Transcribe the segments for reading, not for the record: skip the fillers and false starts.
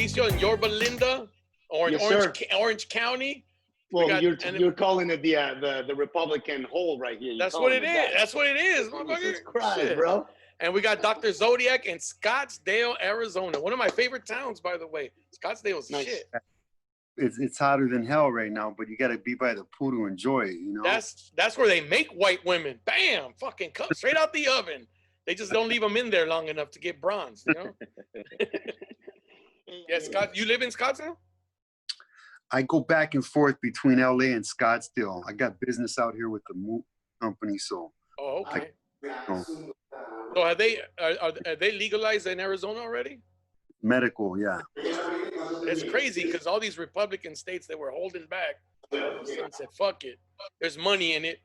Mauricio in Yorba Linda or in Yes, Orange County. Well, you're calling it the Republican hole right here. That's what it is. That's what it is, motherfucker. Jesus Christ, bro. And we got Dr. Zodiak in Scottsdale, Arizona. One of my favorite towns, by the way. Scottsdale's Nice. shit. It's hotter than hell right now, but you got to be by the pool to enjoy it, you know? That's where they make white women. Bam! Fucking cut straight out the oven. They just don't leave them in there long enough to get bronzed, you know? Yeah, Scott, you live in Scottsdale? I go back and forth between LA and Scottsdale. I got business out here with the Moonrock company, so. Oh, okay. So are they legalized in Arizona already? Medical, yeah. It's crazy because all these Republican states that were holding back said, fuck it. There's money in it.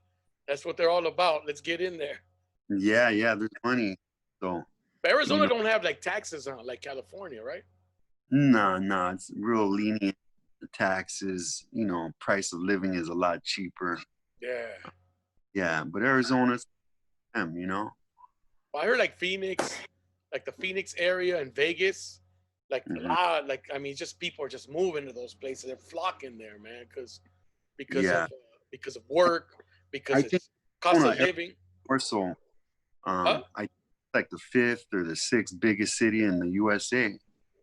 That's what they're all about. Let's get in there. Yeah, there's money. So. But Arizona don't have like taxes on like California, right? No, it's real lenient. The taxes, you know, price of living is a lot cheaper. Yeah, but Arizona's, you know. Well, I heard like Phoenix, like the Phoenix area and Vegas, like a lot, like I mean, just people are just moving to those places. They're flocking there, man, because of work, because it's cost of living. Or so, I like the 5th or the 6th biggest city in the USA.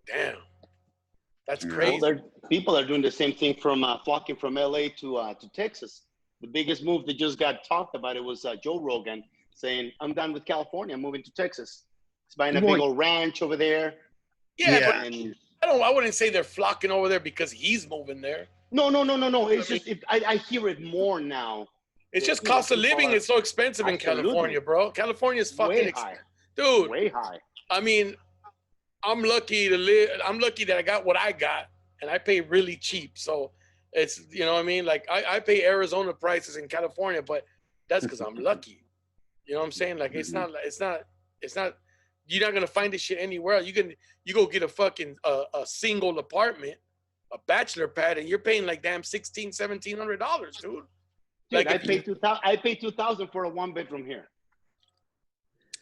Damn, that's crazy. Well, people are doing the same thing from flocking from LA to Texas. The biggest move that just got talked about it was Joe Rogan saying, "I'm done with California. I'm moving to Texas." He's buying a big old ranch over there. Yeah, but I wouldn't say they're flocking over there because he's moving there. No. It's just I hear it more now. It's just cost of living is so expensive in California, bro. California's fucking dude. Way high. I mean, I'm lucky to live. I'm lucky that I got what I got, and I pay really cheap. So it's, you know what I mean? Like I pay Arizona prices in California, but that's because I'm lucky. You know what I'm saying? Like it's not. You're not gonna find this shit anywhere else. You go get a fucking a single apartment, a bachelor pad, and you're paying like damn $1,700, dude. Like I pay $2,000 for a 1-bedroom here.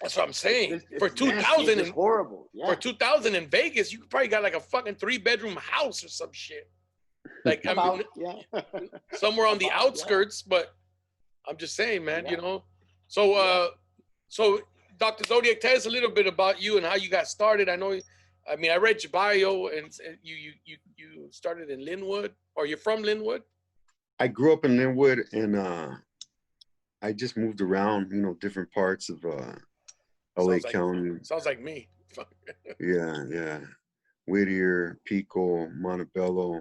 That's what I'm saying. It's for 2,000, it's horrible. Yeah. For 2,000 in Vegas, you probably got like a fucking 3-bedroom house or some shit. Like I mean, somewhere on the outskirts. But I'm just saying, man. You know. So Dr. Zodiak, tell us a little bit about you and how you got started. I read your bio, and you started in Linwood, or you're from Linwood? I grew up in Linwood, and I just moved around, you know, different parts of LA County. Sounds like me. Yeah. Whittier, Pico, Montebello,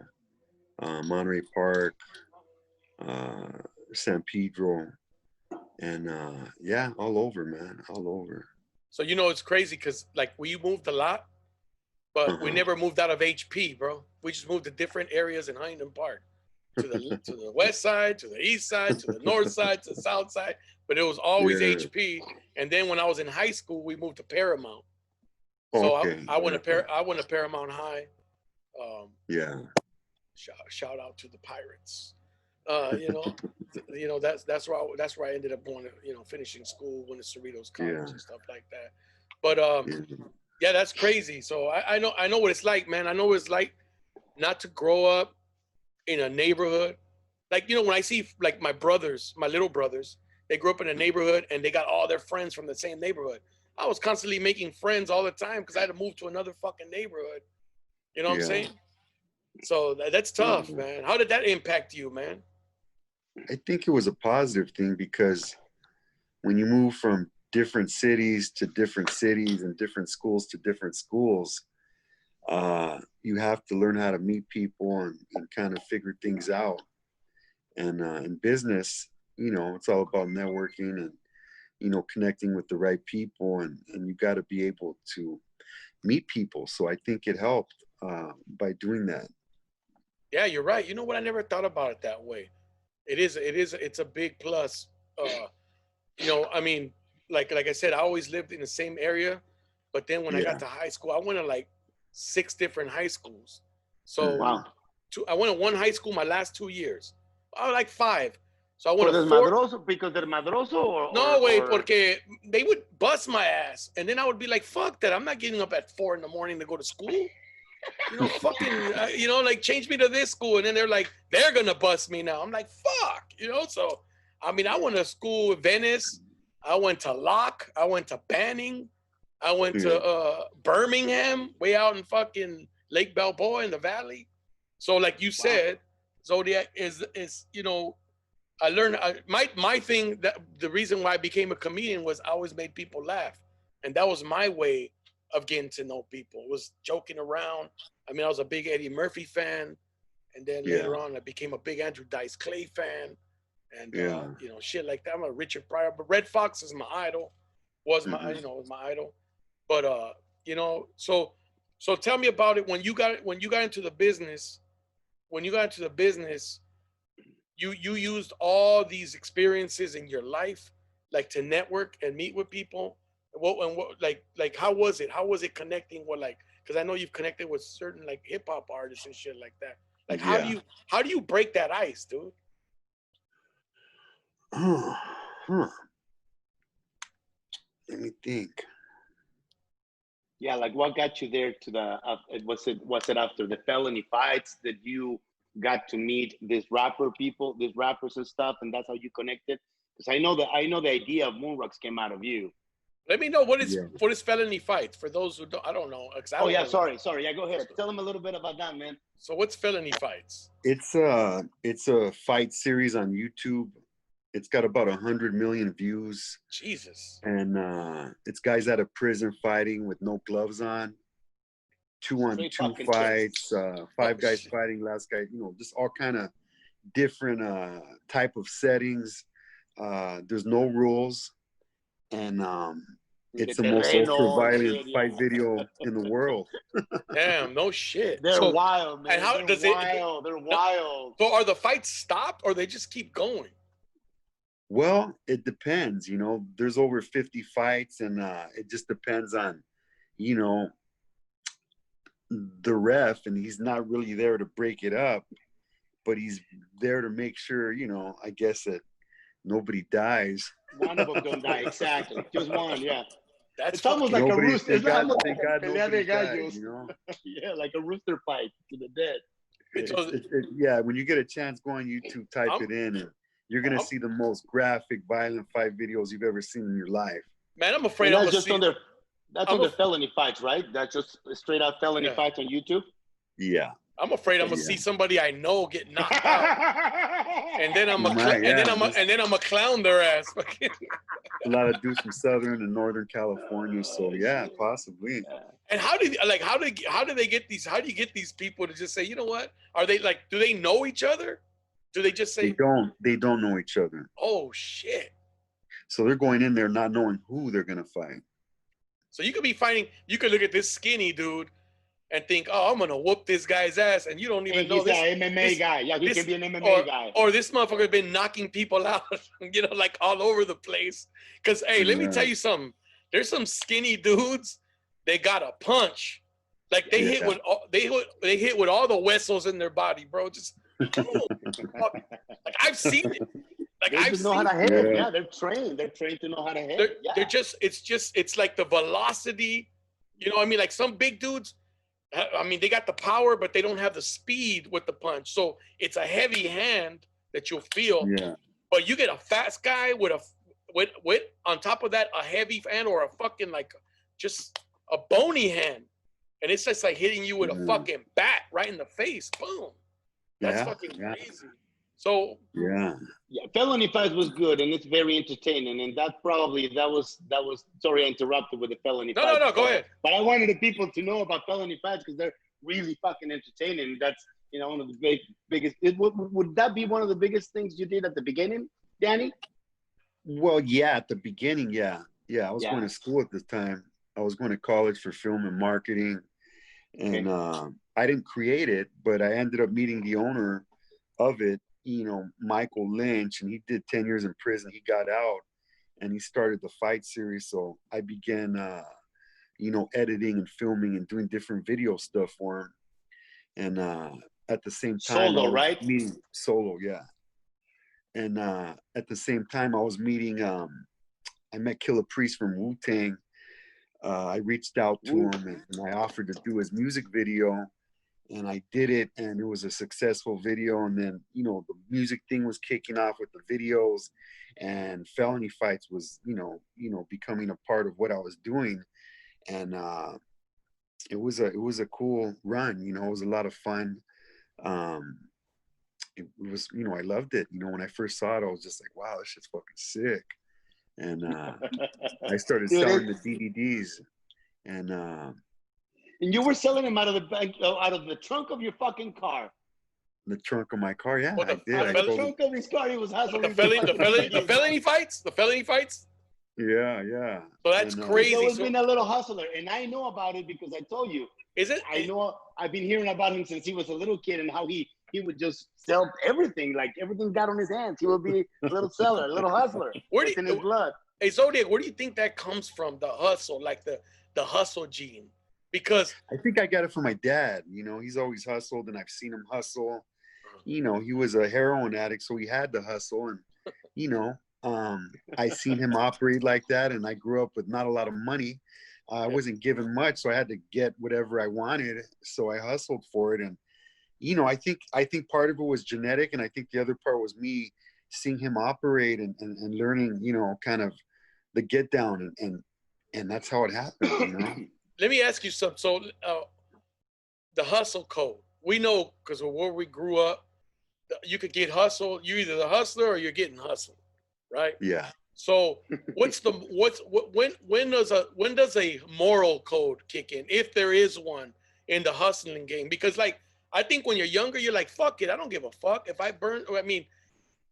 Monterey Park, San Pedro. And all over, man, all over. So you know it's crazy because like we moved a lot, but we never moved out of HP, bro. We just moved to different areas in Highland Park, to the west side, to the east side, to the north side, to the south side. But it was always HP. And then when I was in high school, we moved to Paramount. So I went to Paramount High. Shout out to the Pirates. You know that's where I ended up going to, you know, finishing school, went to Cerritos College and stuff like that. But yeah, that's crazy. So I know what it's like, man. I know what it's like not to grow up in a neighborhood. Like, you know, when I see like my little brothers, they grew up in a neighborhood and they got all their friends from the same neighborhood. I was constantly making friends all the time because I had to move to another fucking neighborhood. You know what I'm saying? So that's tough, man. How did that impact you, man? I think it was a positive thing because when you move from different cities to different cities and different schools to different schools, you have to learn how to meet people and kind of figure things out. And in business, you know, it's all about networking and, you know, connecting with the right people, and you got to be able to meet people. So I think it helped by doing that. Yeah, you're right. You know what? I never thought about it that way. It's a big plus. You know, I mean, like I said, I always lived in the same area, but then when I got to high school, I went to like 6 different high schools. So I went to one high school my last 2 years. I was like 5. So I went to 4. Because they're madroso? No, way, porque they would bust my ass. And then I would be like, fuck that. I'm not getting up at 4 in the morning to go to school. You know, fucking, you know, like change me to this school. And then they're like, they're going to bust me now. I'm like, fuck, you know? So, I mean, I went to school in Venice. I went to Locke. I went to Banning. I went to Birmingham, way out in fucking Lake Balboa in the valley. So like you said, Zodiac is, you know, I learned my thing, that the reason why I became a comedian was I always made people laugh. And that was my way of getting to know people, was joking around. I mean, I was a big Eddie Murphy fan. And then later on, I became a big Andrew Dice Clay fan. And, you know, shit like that. I'm a Richard Pryor, but Red Fox is my idol, was my, you know, was my idol. But, you know, so tell me about it. When you got into the business, you used all these experiences in your life, like to network and meet with people. What like how was it? How was it connecting with, like, because I know you've connected with certain like hip hop artists and shit like that. Like how do you break that ice, dude? Let me think. Yeah, like what got you there to the? Was it after the felony fights that you got to meet these rappers and stuff, and that's how you connected? Because I know the idea of Moonrocks came out of you. Let me know what is felony fights for those who don't. I don't know. Sorry. Yeah, go ahead. Tell them a little bit about that, man. So what's felony fights? It's a fight series on YouTube. It's got about 100 million views. Jesus. And it's guys out of prison fighting with no gloves on. 2-on-2 fights, 5 guys fighting, last guy, you know, just all kind of different type of settings. There's no rules. And it's the most ultra-violent fight video in the world. Damn, no shit. They're wild, man. And how They're wild. So are the fights stopped or they just keep going? Well, it depends. You know, there's over 50 fights, and it just depends on, you know, the ref, and he's not really there to break it up, but he's there to make sure, you know, I guess that nobody dies. One of them don't die, exactly. Just one, yeah. It's almost like a rooster. It's almost like a pelea de gallos, you know? Yeah, like a rooster fight to the dead. Yeah, when you get a chance, go on YouTube, type it in, and you're gonna see the most graphic, violent fight videos you've ever seen in your life. Man, I'm afraid I'm just on their felony fights, right? That's just straight out felony fights on YouTube. Yeah. I'm afraid I'm gonna see somebody I know get knocked out, and then I'm a clown their ass. A lot of dudes from Southern and Northern California, so yeah, possibly. And how do they get these? How do you get these people to just say, you know what? Are they like? Do they know each other? Do they just say they don't know each other? Oh shit! So they're going in there not knowing who they're gonna fight. So you could be fighting. You could look at this skinny dude and think, "Oh, I'm gonna whoop this guy's ass," and you don't even know this. He's an MMA guy. Yeah, he can be an MMA guy. Or this motherfucker has been knocking people out, you know, like all over the place. Because hey, let me tell you something. There's some skinny dudes. They got a punch. Like they hit with all the vessels in their body, bro. Just like I've seen it. Like they just know how to hit. Yeah, they're trained. They're trained to know how to hit. It's like the velocity. You know what I mean? Like some big dudes, I mean, they got the power, but they don't have the speed with the punch. So it's a heavy hand that you'll feel. Yeah. But you get a fast guy with on top of that, a heavy hand or a fucking like just a bony hand. And it's just like hitting you with a fucking bat right in the face. Boom. That's fucking crazy. So yeah, felony fights was good and it's very entertaining, and that was sorry I interrupted with the felony fights. No, go ahead. But I wanted the people to know about felony fights because they're really fucking entertaining. That's, you know, one of the biggest. Would that be one of the biggest things you did at the beginning, Danny? Well, yeah, at the beginning, yeah. I was going to school at this time. I was going to college for film and marketing, and I didn't create it, but I ended up meeting the owner of it, you know, Michael Lynch, and he did 10 years in prison. He got out and he started the fight series. So I began, you know, editing and filming and doing different video stuff for him. And at the same time, Solo, yeah. And at the same time, I was meeting, I met Killer Priest from Wu-Tang I reached out to him and I offered to do his music video, and I did it, and it was a successful video. And then, you know, the music thing was kicking off with the videos, and Felony Fights was, you know, becoming a part of what I was doing. And it was a cool run, you know, it was a lot of fun. It was, you know, I loved it. You know, when I first saw it, I was just like, wow, this shit's fucking sick. And I started selling the DVDs, and you were selling them out of the back, out of the trunk of your fucking car. The trunk of my car, yeah, I did. Out of the trunk of his car, he was hustling. The felony fights. Yeah, yeah. So that's crazy. He's always been a little hustler, and I know about it because I told you. Is it? I know. I've been hearing about him since he was a little kid, and how he would just sell everything, like everything got on his hands. He would be a little seller, a little hustler. It's in his blood. Hey, Zodiac, where do you think that comes from? The hustle, like the hustle gene? Because I think I got it from my dad. You know, he's always hustled, and I've seen him hustle. You know, he was a heroin addict, so he had to hustle, and you know, I seen him operate like that, and I grew up with not a lot of money. I wasn't given much, so I had to get whatever I wanted. So I hustled for it, and you know, I think part of it was genetic, and I think the other part was me seeing him operate and learning, you know, kind of the get down, and that's how it happened. You know. Let me ask you something. So, the hustle code, we know because of where we grew up, you could get hustled. You're either the hustler or you're getting hustled, right? Yeah. So, when does a moral code kick in, if there is one in the hustling game? Because like, I think when you're younger, you're like, fuck it, I don't give a fuck if I burn. I mean,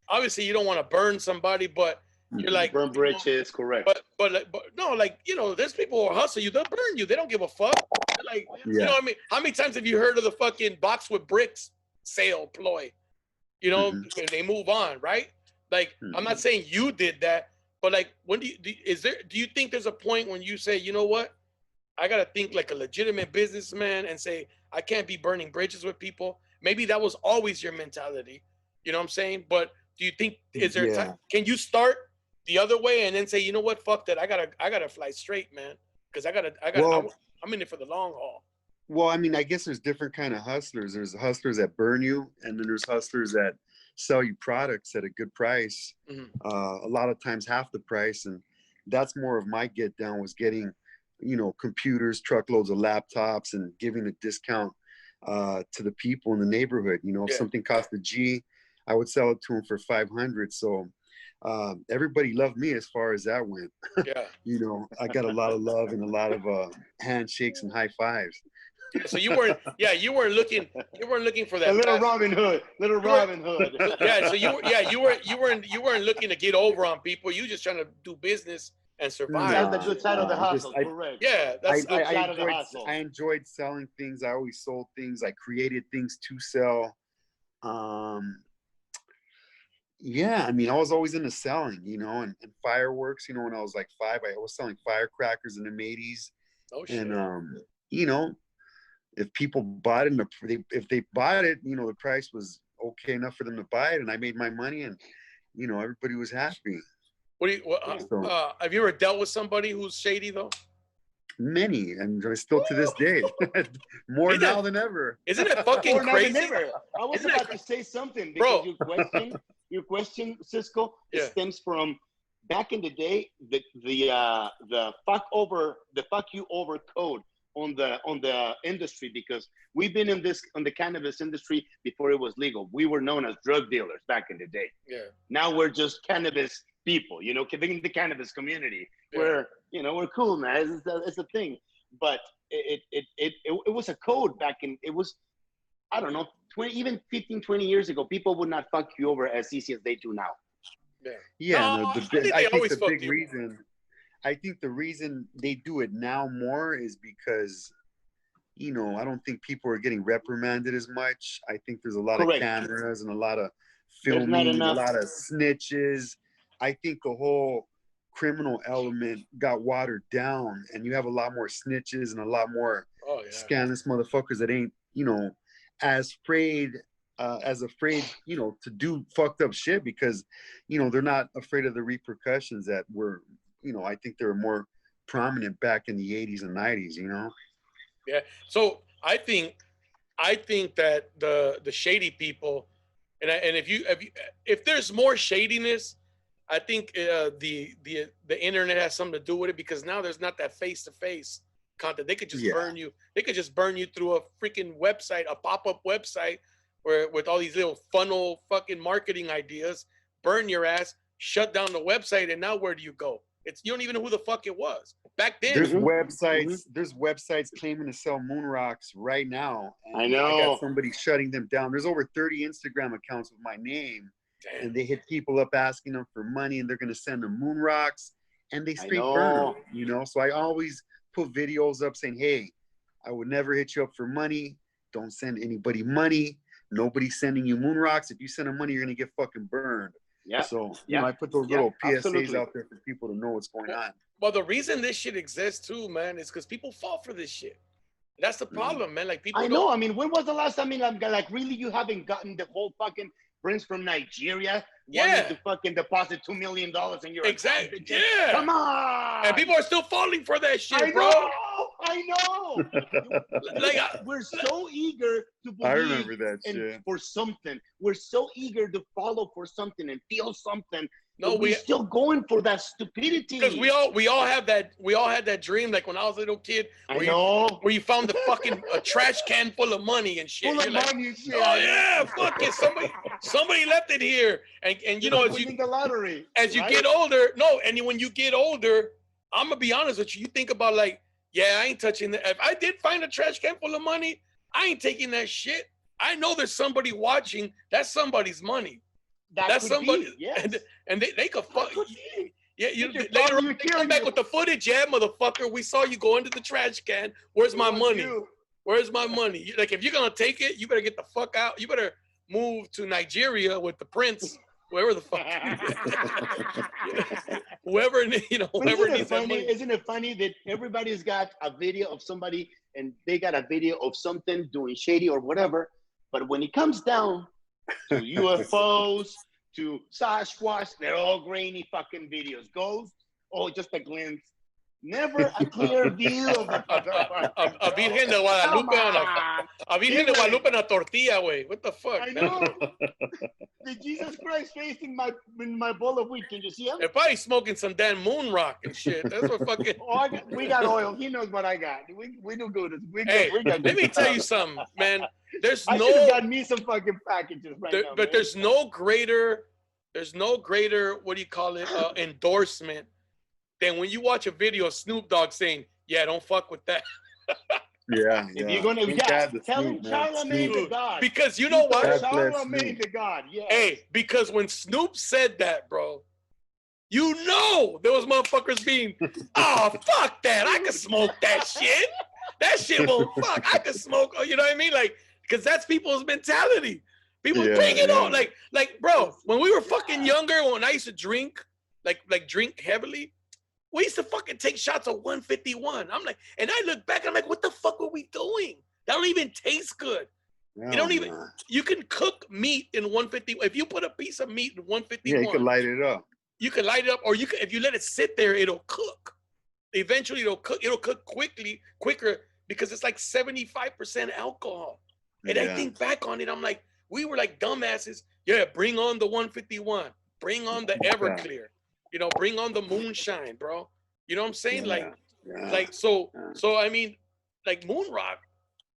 obviously you don't want to burn somebody, but you're like, burn bridges, correct. But no, like, you know, there's people who hustle you, they'll burn you, they don't give a fuck. Like, you know what I mean? How many times have you heard of the fucking box with bricks sale ploy? You know, they move on, right? Like, I'm not saying you did that, but like, when do you think there's a point when you say, you know what, I gotta think like a legitimate businessman and say, I can't be burning bridges with people? Maybe that was always your mentality, you know what I'm saying? But do you think, is there time, can you start the other way and then say, you know what, fuck that, I gotta fly straight, man, because I'm in it for the long haul. Well, I mean, I guess there's different kind of hustlers. There's hustlers that burn you, and then there's hustlers that sell you products at a good price, a lot of times half the price. And that's more of my get down, was getting, you know, computers, truckloads of laptops, and giving a discount to the people in the neighborhood. You know, if something cost a G, I would sell it to them for 500. So everybody loved me as far as that went. You know, I got a lot of love and a lot of handshakes and high fives. So you weren't looking for that. A little Robin Hood. Yeah, so you weren't looking to get over on people. You just trying to do business and survive. That's the good side of the hustle, correct. Yeah, that's the good side of the hustle. I enjoyed selling things. I always sold things. I created things to sell. Yeah, I mean, I was always into selling, you know, and fireworks. You know, when I was like 5, I was selling firecrackers in the 80s. Oh shit. And you know, if people bought it, if they bought it, you know, the price was okay enough for them to buy it, and I made my money, and you know, everybody was happy. Have you ever dealt with somebody who's shady though? Many, and still to this day, more now than ever. Isn't it fucking crazy? I was about to say something, because your question, Cisco, stems from back in the day, the fuck you over code on the industry, because we've been on the cannabis industry before it was legal. We were known as drug dealers back in the day. Yeah. Now we're just cannabis people, you know, in the cannabis community. Where, you know, we're cool, man. It's a thing. But it was a code back in, it was, I don't know, 15, 20 years ago, people would not fuck you over as easy as they do now. I think the reason they do it now more is because, you know, I don't think people are getting reprimanded as much. I think there's a lot of cameras and a lot of filming, a lot of snitches. I think the whole criminal element got watered down, and you have a lot more snitches and a lot more scandalous motherfuckers that ain't, you know, as afraid, you know, to do fucked up shit, because, you know, they're not afraid of the repercussions that were, you know, I think there were more prominent back in the 80s and 90s, you know? Yeah. So I think that the shady people, and if there's more shadiness, I think the internet has something to do with it, because now there's not that face-to-face content. They could just burn you. They could just burn you through a freaking website, a pop-up website, where with all these little funnel fucking marketing ideas, burn your ass, shut down the website, and now where do you go? You don't even know who the fuck it was. Back then, there's websites claiming to sell Moonrocks right now. And I know. I got somebody shutting them down. There's over 30 Instagram accounts with my name. Damn. And they hit people up asking them for money, and they're going to send them Moonrocks, and they straight burn them, you know? So I always put videos up saying, hey, I would never hit you up for money. Don't send anybody money. Nobody's sending you Moonrocks. If you send them money, you're going to get fucking burned. Yeah. So, you know, I put those little PSAs out there for people to know what's going on. Well, the reason this shit exists too, man, is because people fall for this shit. That's the problem, man. Like, people I know. I mean, when was the last time, like, really, you haven't gotten the whole fucking Prince from Nigeria wanting to fucking deposit $2 million in your account? Yeah. Come on. And people are still falling for that shit, bro. I know. Like, we're so eager to believe. I remember that shit. For something. We're so eager to follow for something and feel something. No, we're still going for that stupidity. Because we all had that dream, like when I was a little kid. Where you found the fucking a trash can full of money and shit. Full of money and shit. Oh yeah, fuck it. Somebody left it here. And you know, as you the lottery. As you get older, and when you get older, I'm gonna be honest with you. You think about, like, yeah, I ain't touching that. If I did find a trash can full of money, I ain't taking that shit. I know there's somebody watching. That's somebody's money. That's somebody. Yes. And they could fuck. Yeah, later on, they come back with the footage. Yeah, motherfucker, we saw you go into the trash can. Where's my money? Where's my money? Like, if you're gonna take it, you better get the fuck out. You better move to Nigeria with the prince, whoever the fuck. Whoever, whoever needs that money. Isn't it funny that everybody's got a video of somebody and they got a video of something doing shady or whatever, but when it comes down to UFOs, to Sasquatch, they're all grainy fucking videos. Ghosts, just a glimpse. Never a clear view of the a Virgen de Guadalupe a Virgen de Guadalupe en a tortilla, way. What the fuck? I know. The Jesus Christ facing my bowl of wheat. Can you see him? They're probably smoking some damn Moonrock and shit. That's what fucking. We got oil. He knows what I got. We do good. Let me tell you something, man. I should have got me some fucking packages right now. But there's no greater, what do you call it, endorsement than when you watch a video of Snoop Dogg saying, "Yeah, don't fuck with that." Yeah. If you're gonna, tell him Charlamagne the God. Because you know what? Charlamagne the God. Yeah. Hey, because when Snoop said that, bro, you know there was motherfuckers being, oh, fuck that. I can smoke that shit. That shit won't fuck. I can smoke. You know what I mean? Like, because that's people's mentality. People bring it on. Like, bro, when we were fucking younger, when I used to drink, like drink heavily, we used to fucking take shots of 151. I'm like, and I look back, I'm like, what the fuck were we doing? That don't even taste good. No, you don't even, you can cook meat in 151. If you put a piece of meat in 151. Yeah, you can light it up. You can light it up, or you can, if you let it sit there, it'll cook. Eventually it'll cook quicker because it's like 75% alcohol. And I think back on it, I'm like, we were like dumbasses. Yeah, bring on the 151. Bring on the Everclear. You know, bring on the moonshine, bro. You know what I'm saying? So I mean, like Moonrock.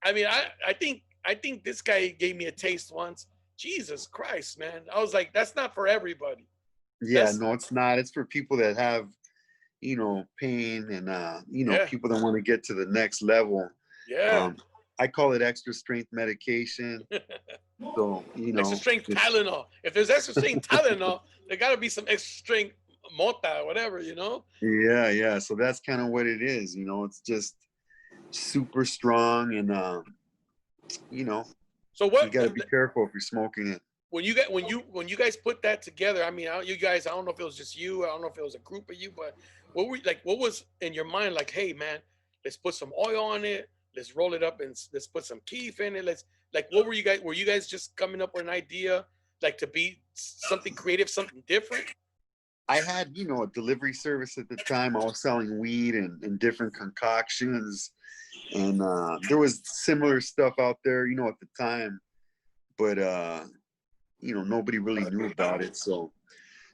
I mean, I think this guy gave me a taste once. Jesus Christ, man. I was like, that's not for everybody. Yeah, no, it's not. It's for people that have, pain and people that want to get to the next level. Yeah. I call it extra strength medication. So, extra strength Tylenol. If there's extra strength Tylenol, there got to be some extra strength mota, whatever, Yeah. So that's kind of what it is. It's just super strong and, So what? You got to be careful if you're smoking it. When you guys put that together, I mean, you guys, I don't know if it was just you, I don't know if it was a group of you, but what was in your mind? Like, hey, man, let's put some oil on it. Let's roll it up and let's put some keef in it. What were you guys just coming up with an idea, like to be something creative, something different? I had, you know, a delivery service at the time. I was selling weed and different concoctions, and there was similar stuff out there, you know, at the time, but you know, nobody really knew about it. So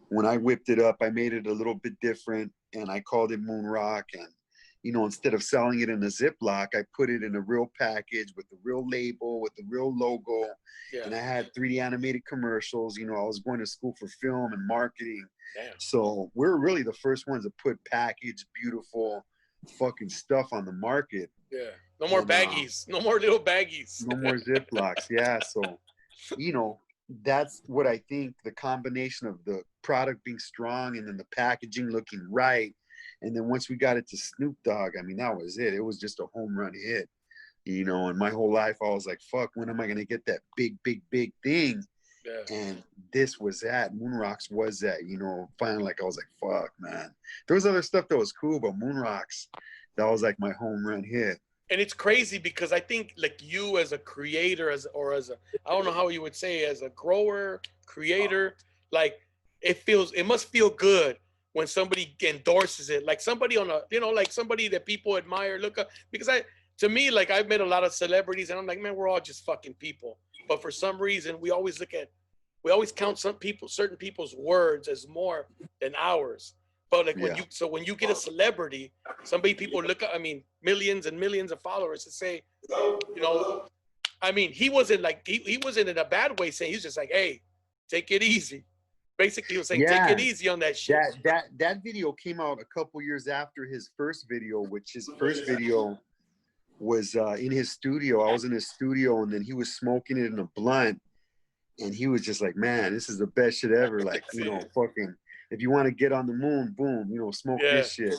when I whipped it up, I made it a little bit different, and I called it Moonrock. And you know, instead of selling it in a Ziploc, I put it in a real package with the real label, with the real logo. Yeah. And I had 3D animated commercials. You know, I was going to school for film and marketing. Damn. So we're really the first ones to put packaged, beautiful fucking stuff on the market. Yeah. No more baggies. No more little baggies. No more Ziplocs. Yeah. So, you know, that's what I think, the combination of the product being strong and then the packaging looking right. And then once we got it to Snoop Dogg, I mean, that was it. It was just a home run hit, you know. And my whole life, I was like, fuck, when am I going to get that big, big, big thing? Yeah. And this was that. Moonrocks was that, you know. Finally, like, I was like, fuck, man. There was other stuff that was cool, but Moonrocks, that was like my home run hit. And it's crazy because I think, like, you as a creator, I don't know how you would say, as a grower, creator, like, it must feel good when somebody endorses it, like somebody on a, you know, like somebody that people admire, look up, because to me, like, I've met a lot of celebrities and I'm like, man, we're all just fucking people. But for some reason, we always count certain people's words as more than ours. But like when you get a celebrity, people look at, I mean, millions and millions of followers to say, you know, I mean, he wasn't like, he wasn't in a bad way saying, he's just like, hey, take it easy. Basically, he was saying, take it easy on that shit. That video came out a couple years after his first video, which his first video was in his studio. I was in his studio, and then he was smoking it in a blunt, and he was just like, man, this is the best shit ever. Like, you know, fucking, if you want to get on the moon, boom, you know, smoke this shit.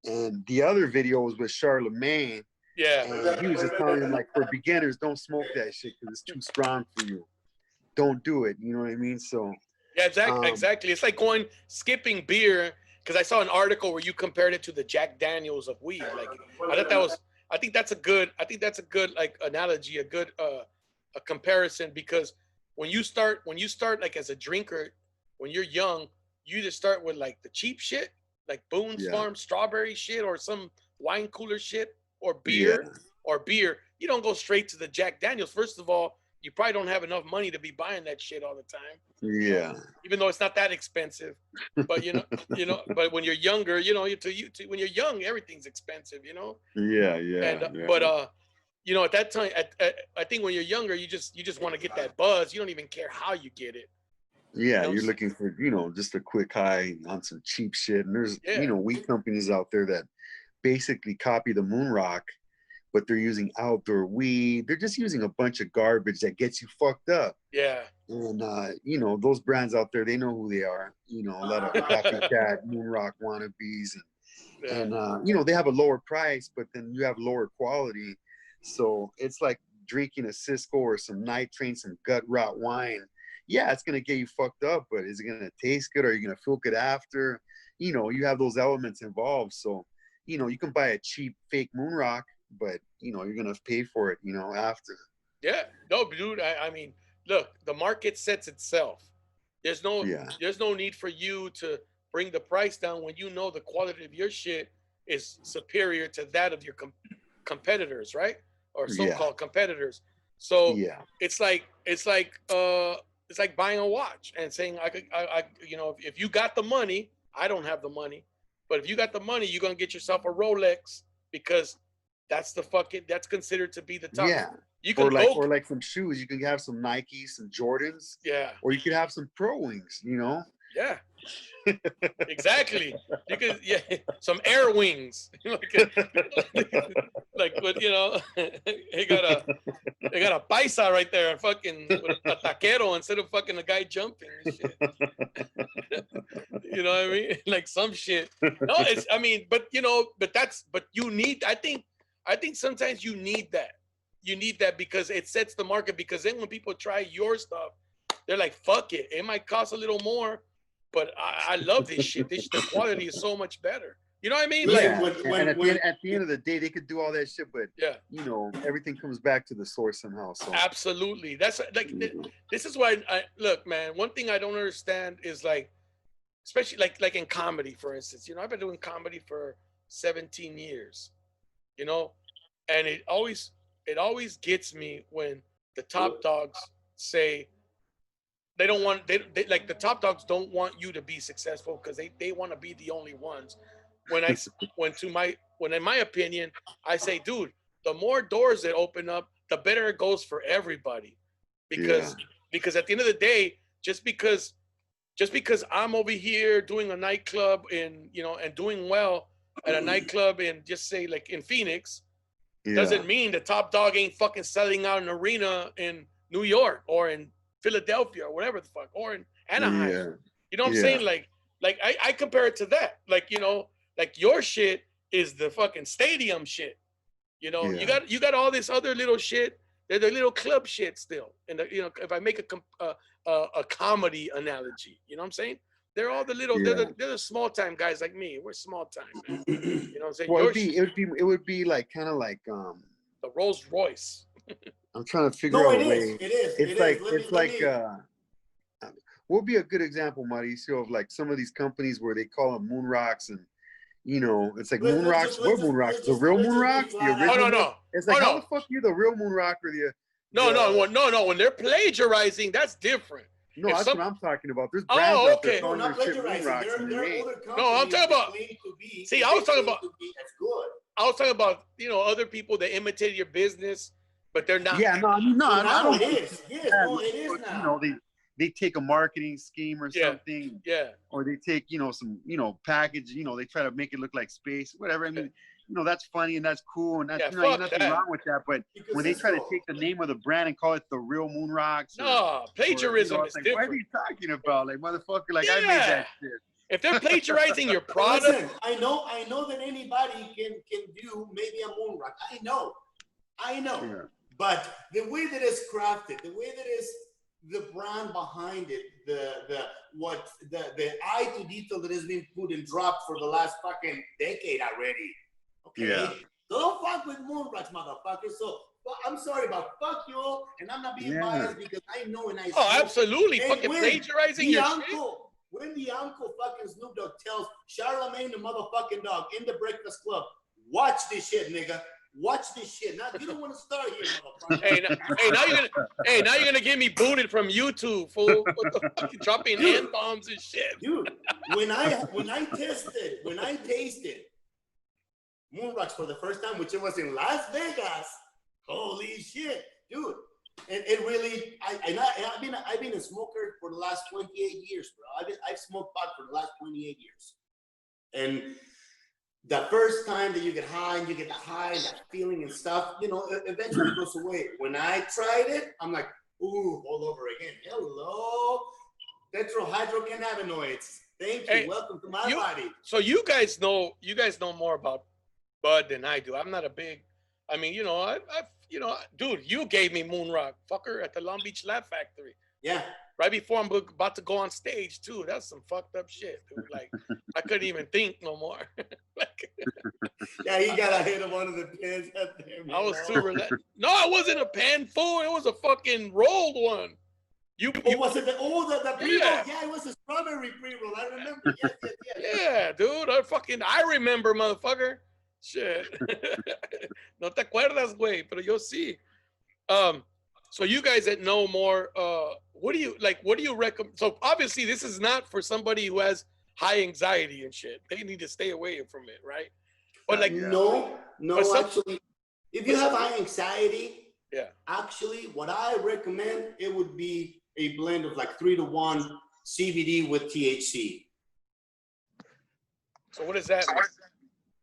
And the other video was with Charlemagne. Yeah. And he was just telling him, like, for beginners, don't smoke that shit because it's too strong for you. Don't do it. You know what I mean? So. Yeah, exactly. It's like skipping beer, because I saw an article where you compared it to the Jack Daniels of weed. Like, I think that's a good like analogy, a good a comparison, because when you start like as a drinker, when you're young, you just start with like the cheap shit, like Boone's Farm strawberry shit or some wine cooler shit or beer. You don't go straight to the Jack Daniels. First of all, you probably don't have enough money to be buying that shit all the time. Yeah. Even though it's not that expensive, but you know, but when you're younger, you know, when you're young, everything's expensive, you know? Yeah. But you know, at that time, I think when you're younger, you just want to get that buzz. You don't even care how you get it. Yeah, you're looking for, you know, just a quick high on some cheap shit. And there's, you know, weed companies out there that basically copy the Moonrock, but they're using outdoor weed. They're just using a bunch of garbage that gets you fucked up. Yeah. And, you know, those brands out there, they know who they are. You know, a lot of copycat Moonrock wannabes. And you know, they have a lower price, but then you have lower quality. So it's like drinking a Cisco or some Night Train, some gut rot wine. Yeah, it's going to get you fucked up, but is it going to taste good? Or are you going to feel good after? You know, you have those elements involved. So, you know, you can buy a cheap fake Moonrock, but, you know, you're going to pay for it, you know, after. Yeah. No, dude, I mean, look, the market sets itself. There's no need for you to bring the price down when you know the quality of your shit is superior to that of your competitors, right? Or so-called competitors. So it's like buying a watch and saying, I you know, if you got the money, I don't have the money, but if you got the money, you're gonna get yourself a Rolex, because that's considered to be the top. Yeah. You can or like some shoes. You can have some Nikes, some Jordans. Yeah. Or you could have some Pro Wings, you know? Yeah. Exactly. You could some Air Wings. Like what, you know, they got a paisa right there, fucking with a taquero instead of fucking a guy jumping and shit. You know what I mean? Like some shit. No, but you know, but you need, I think sometimes you need that. You need that because it sets the market, because then when people try your stuff, they're like, fuck it. It might cost a little more, but I love this shit. The quality is so much better. You know what I mean? Yeah. Like, at the end of the day, they could do all that shit, but you know, everything comes back to the source somehow. So absolutely. That's like, this is why look, man, one thing I don't understand is like, especially like in comedy, for instance. You know, I've been doing comedy for 17 years. You know, and it always gets me when the top dogs say they don't want they like the top dogs don't want you to be successful because they want to be the only ones. When I when in my opinion I say, dude, the more doors that open up, the better it goes for everybody, because because at the end of the day, just because I'm over here doing a nightclub in, and doing well at a nightclub in, just say, like in Phoenix, doesn't mean the top dog ain't fucking selling out an arena in New York or in Philadelphia or whatever the fuck, or in Anaheim. Yeah. You know what I'm saying? Like I compare it to that. Like, like your shit is the fucking stadium shit. You got all this other little shit. They're the little club shit still. And if I make a comedy analogy, you know what I'm saying? They're all the little, they're the small time guys like me. We're small time, man. You know what I'm saying? Well, it would be like kind of like the Rolls Royce. I'm trying to figure out a way. It's like what would be a good example, Mauricio, of like some of these companies where they call them Moonrocks, and it's like Moonrocks. What Moonrocks? The real Moonrocks? The original? No. It's like, how the fuck are you the real Moonrock or the? No. When they're plagiarizing, that's different. No, that's what I'm talking about. There's brands out there calling their shit Moonrocks. No, I'm talking about. See, I was talking about. That's good. I was talking about other people that imitate your business, but they're not. Yeah, I don't. It is. It is now. They take a marketing scheme or something. Yeah. Or they take, some, package, they try to make it look like space, whatever. I mean, that's funny and that's cool and that's, nothing wrong with that. But because when they try to take the name of the brand and call it the real Moonrocks. No, plagiarism is like, different. What are you talking about? Like, motherfucker, like I made that shit. If they're plagiarizing your product. Listen, I know that anybody can do maybe a Moonrock. I know. Yeah. But the way that it's crafted, the way that is the brand behind it, the eye to detail that has been put and dropped for the last fucking decade already. Okay? Yeah. Don't fuck with Moonrocks, motherfuckers. So I'm sorry about fuck you all, and I'm not being biased because I know and I see. Oh, absolutely. Fucking plagiarizing your shit. When the uncle fucking Snoop Dogg tells Charlamagne the motherfucking dog in the Breakfast Club, watch this shit, nigga. Watch this shit. Now you don't want to start here, motherfucker. Now you're gonna get me booted from YouTube, fool. What the fuck? Dropping hand bombs and shit. Dude, when I tasted Moonrocks for the first time, which it was in Las Vegas, holy shit, dude. And it really, I've been a smoker for the last 28 years, bro. I've smoked pot for the last 28 years. And the first time that you get high and you get the high, that feeling and stuff, eventually goes away. When I tried it, I'm like, ooh, all over again. Hello, tetrahydrocannabinoids. Thank you. Welcome to my body. So you guys know more about bud than I do. I'm not a big. I mean, dude, you gave me Moonrock, fucker, at the Long Beach Laugh Factory. Yeah. Right before I'm about to go on stage, too. That's some fucked up shit, dude. Like, I couldn't even think no more. Yeah, he got a hit of one of the pens up there, man. I was too relaxed. No, it wasn't a pen, fool. It was a fucking rolled one. Was it the pre-roll? Yeah, it was a strawberry pre-roll. I remember. Yes. Yeah, dude. I remember, motherfucker. Shit. No te acuerdas, güey, pero yo sí. So you guys that know more, what do you recommend? So obviously this is not for somebody who has high anxiety and shit. They need to stay away from it, right? But no, actually, if you have high anxiety, actually what I recommend, it would be a blend of like 3-to-1 CBD with THC. So what is that?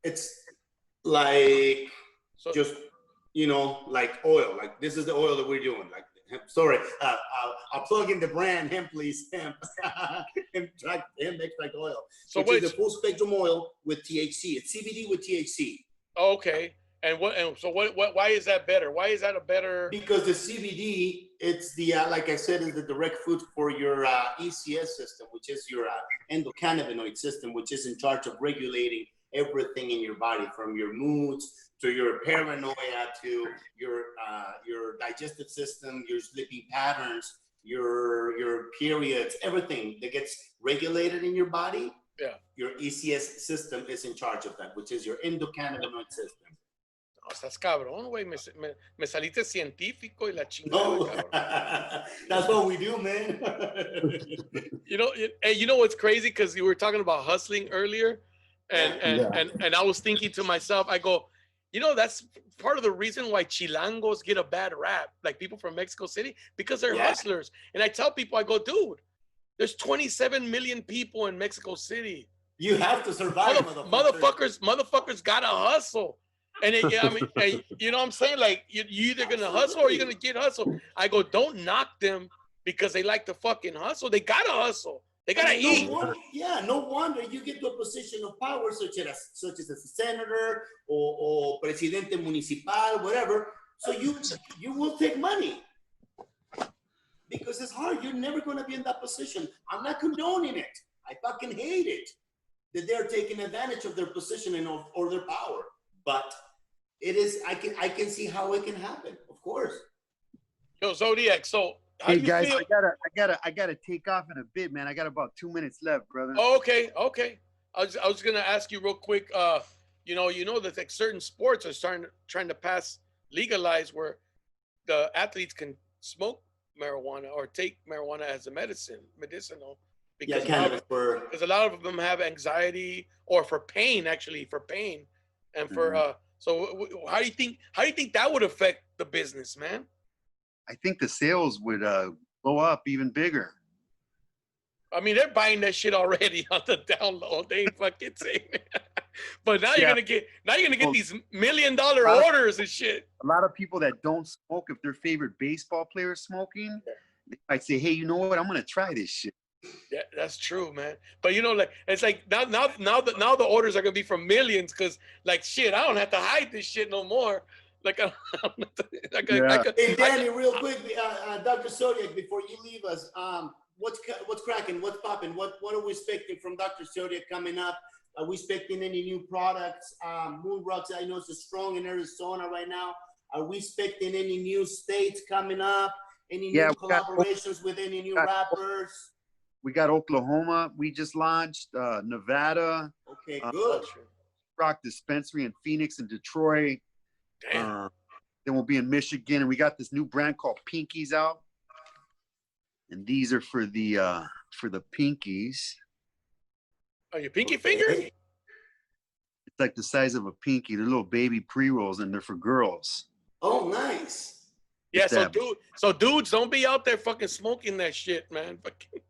It's like like oil. Like this is the oil that we're doing. Like, sorry, I'll plug in the brand Hemp, please. Hemp extract oil. So which is the full spectrum oil with THC. It's CBD with THC. Oh, okay. And why is that better? Why is that a better? Because the CBD, it's the like I said, is the direct food for your ECS system, which is your endocannabinoid system, which is in charge of regulating everything in your body, from your moods to your paranoia to your digestive system, your sleeping patterns, your periods, everything that gets regulated in your body. Yeah. Your ECS system is in charge of that, which is your endocannabinoid system. No, estás cabrón, güey. Me saliste científico y la chingada, No, cabrón. that's what we do, man. You know what's crazy? Because you were talking about hustling earlier, and I was thinking to myself, I go, that's part of the reason why Chilangos get a bad rap, like people from Mexico City, because they're hustlers. And I tell people, I go, dude, there's 27 million people in Mexico City. You have to survive, motherfuckers gotta hustle. And you know what I'm saying? Like, you either gonna hustle or you're gonna get hustled. I go, don't knock them because they like to fucking hustle. They gotta hustle. They gotta eat. No wonder you get to a position of power, such as a senator or presidente municipal, whatever. So you will take money because it's hard. You're never gonna be in that position. I'm not condoning it. I fucking hate it that they're taking advantage of their position or their power. But it is. I can see how it can happen. Of course. Yo, Zodiac. So, how hey you guys, feel? I gotta take off in a bit, man. I got about 2 minutes left, brother. Oh, okay. I was gonna ask you real quick. You know that like certain sports are trying to legalize where the athletes can smoke marijuana or take marijuana as a medicinal. Because a lot of them have anxiety or for pain, and for so how do you think that would affect the business, man? I think the sales would go up even bigger. I mean, they're buying that shit already on the download. They ain't fucking saying it. But now you're gonna get these $1 million orders and shit. A lot of people that don't smoke, if their favorite baseball player is smoking, they might say, "Hey, you know what? I'm gonna try this shit." Yeah, that's true, man. But like it's like now the orders are gonna be from millions because like shit, I don't have to hide this shit no more. Like Hey Danny, real quick, Dr. Zodiak, before you leave us, what's cracking? What's popping? What are we expecting from Dr. Zodiak coming up? Are we expecting any new products? Moonrocks, I know it's strong in Arizona right now. Are we expecting any new states coming up? Any new collaborations with any new rappers? We got Oklahoma. We just launched Nevada. Okay, good. Rock dispensary in Phoenix and Detroit. Then we'll be in Michigan, and we got this new brand called Pinkies out. And these are for the pinkies. Oh, your pinky finger? It's like the size of a pinky. They're little baby pre-rolls, and they're for girls. Oh, nice. Yeah, so dudes, don't be out there fucking smoking that shit, man.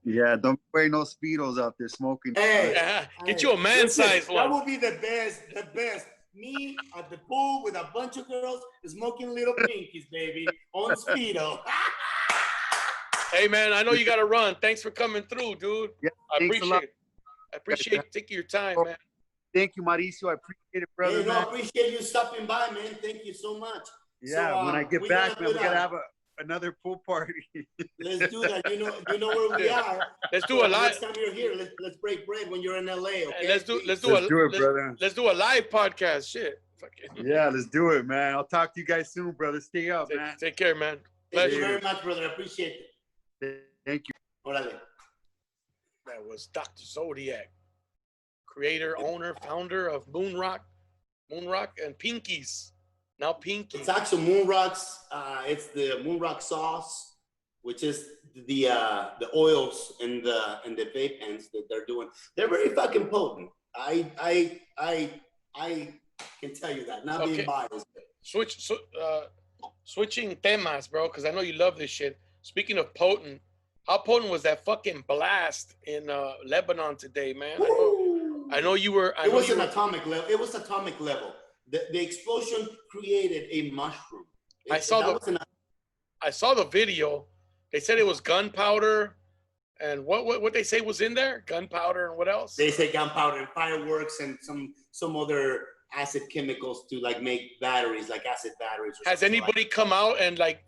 Yeah, don't wear no Speedos out there smoking. Hey, get you a man-sized one. That would be the best. Me at the pool with a bunch of girls smoking little pinkies, baby, on Speedo. Hey, man, I know you got to run. Thanks for coming through, dude. Yeah, I appreciate you taking your time, man. Thank you, Mauricio. I appreciate it, brother. I appreciate you stopping by, man. Thank you so much. Yeah, so, when I get back, man, we're gonna have another pool party. Let's do that. You know where we are. Let's do a live. Next time you're here, let's break bread when you're in LA. Okay. And let's do it, brother. Let's do a live podcast. Shit. Yeah, let's do it, man. I'll talk to you guys soon, brother. Stay up, man. Take care, man. Thank you very much, brother. I appreciate it. Thank you. Orale. That was Dr. Zodiak, creator, owner, founder of Moonrock and Pinkies. Now Pinky. It's actually Moonrocks. It's the Moonrock sauce, which is the oils and the vape pens that they're doing. They're very fucking potent. I can tell you that. Not being biased. Switching temas, bro, because I know you love this shit. Speaking of potent, how potent was that fucking blast in Lebanon today, man? I know you were. It was atomic level. It was atomic level. The explosion created a mushroom. I saw the video. They said it was gunpowder, and what they say was in there? Gunpowder and what else? They say gunpowder and fireworks and some other acid chemicals to like make batteries, like acid batteries. Has anybody come out and like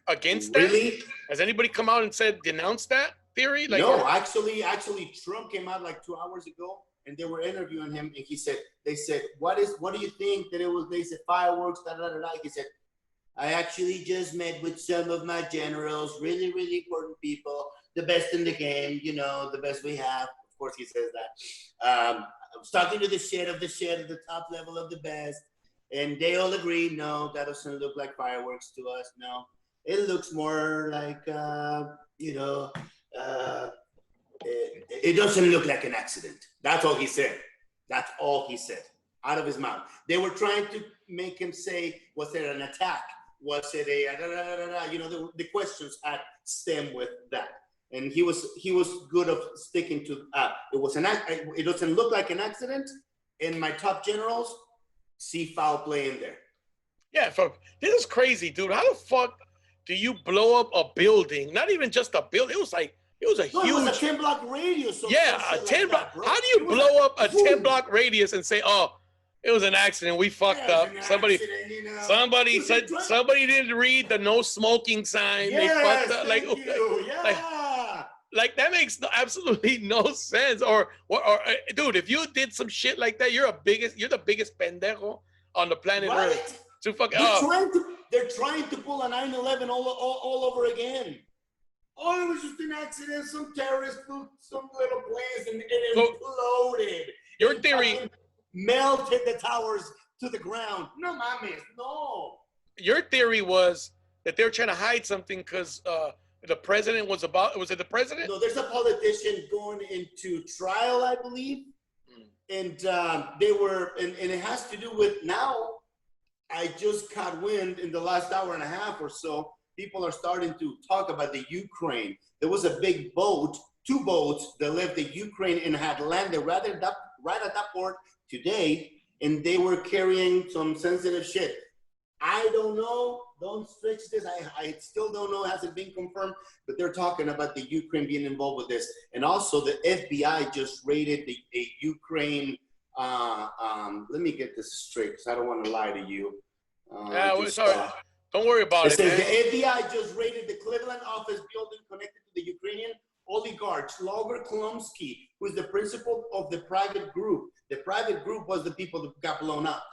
against that? Really? Has anybody come out and denounced that theory? Like, no, actually, Trump came out like 2 hours ago. And they were interviewing him, and they said, what do you think that it was? They said fireworks, da da da da. He said, I actually just met with some of my generals, really, really important people, the best in the game, you know, the best we have. Of course, he says that. I was talking to the shit of the top level of the best, and they all agree, no, that doesn't look like fireworks to us. No, it looks more like, you know, it doesn't look like an accident. That's all he said. That's all he said out of his mouth. They were trying to make him say, was there an attack? Was it a, you know, the questions had stem with that. And he was good of sticking to, it doesn't look like an accident. And my top generals see foul play in there. Yeah, this is crazy, dude. How the fuck do you blow up a building? Not even just a building. It was a huge. It was a 10-block radius. Yeah, a 10 block. How do you blow up a 10-block radius and say, "Oh, it was an accident. We fucked up. Somebody said somebody didn't read the no smoking sign. Yes, they fucked up." Like that makes absolutely no sense. Or dude, if you did some shit like that, you're the biggest pendejo on the planet Earth. To fucking they're trying to pull a 9/11 all over again. Oh, it was just an accident. Some terrorist flew some little place and it imploded. Your theory melted the towers to the ground. No mames, no. Your theory was that they were trying to hide something because the president was it the president? No, there's a politician going into trial, I believe. And they were, and it has to do with now, I just caught wind in the last hour and a half or so, people are starting to talk about the Ukraine. There was a big boat, 2 boats that left the Ukraine and had landed right at that port today, and they were carrying some sensitive shit. I don't know. Don't stretch this. I still don't know. It hasn't been confirmed, but they're talking about the Ukraine being involved with this. And also the FBI just raided the Ukraine. Let me get this straight because I don't want to lie to you. Sorry. Don't worry about it. The FBI just raided the Cleveland office building connected to the Ukrainian oligarch, Logar Klumsky, who is the principal of the private group. The private group was the people that got blown up.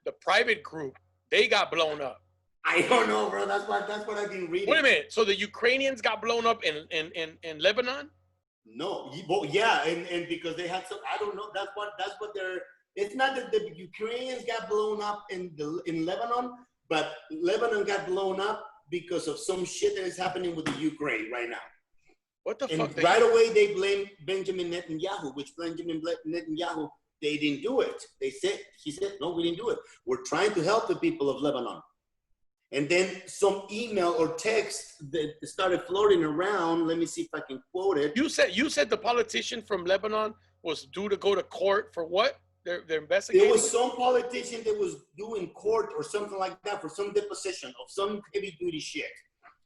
The private group, they got blown up. I don't know, bro. That's what I've been reading. Wait a minute. So the Ukrainians got blown up in Lebanon? No. Well, yeah, and because they had some, I don't know. That's what they're. It's not that the Ukrainians got blown up in Lebanon, but Lebanon got blown up because of some shit that is happening with the Ukraine right now. What the and fuck? Right away they blamed Benjamin Netanyahu, which Benjamin Netanyahu, they didn't do it. He said, no, we didn't do it. We're trying to help the people of Lebanon. And then some email or text that started floating around. Let me see if I can quote it. You said the politician from Lebanon was due to go to court for what? They're investigating? There was some politician that was doing court or something like that for some deposition of some heavy duty shit.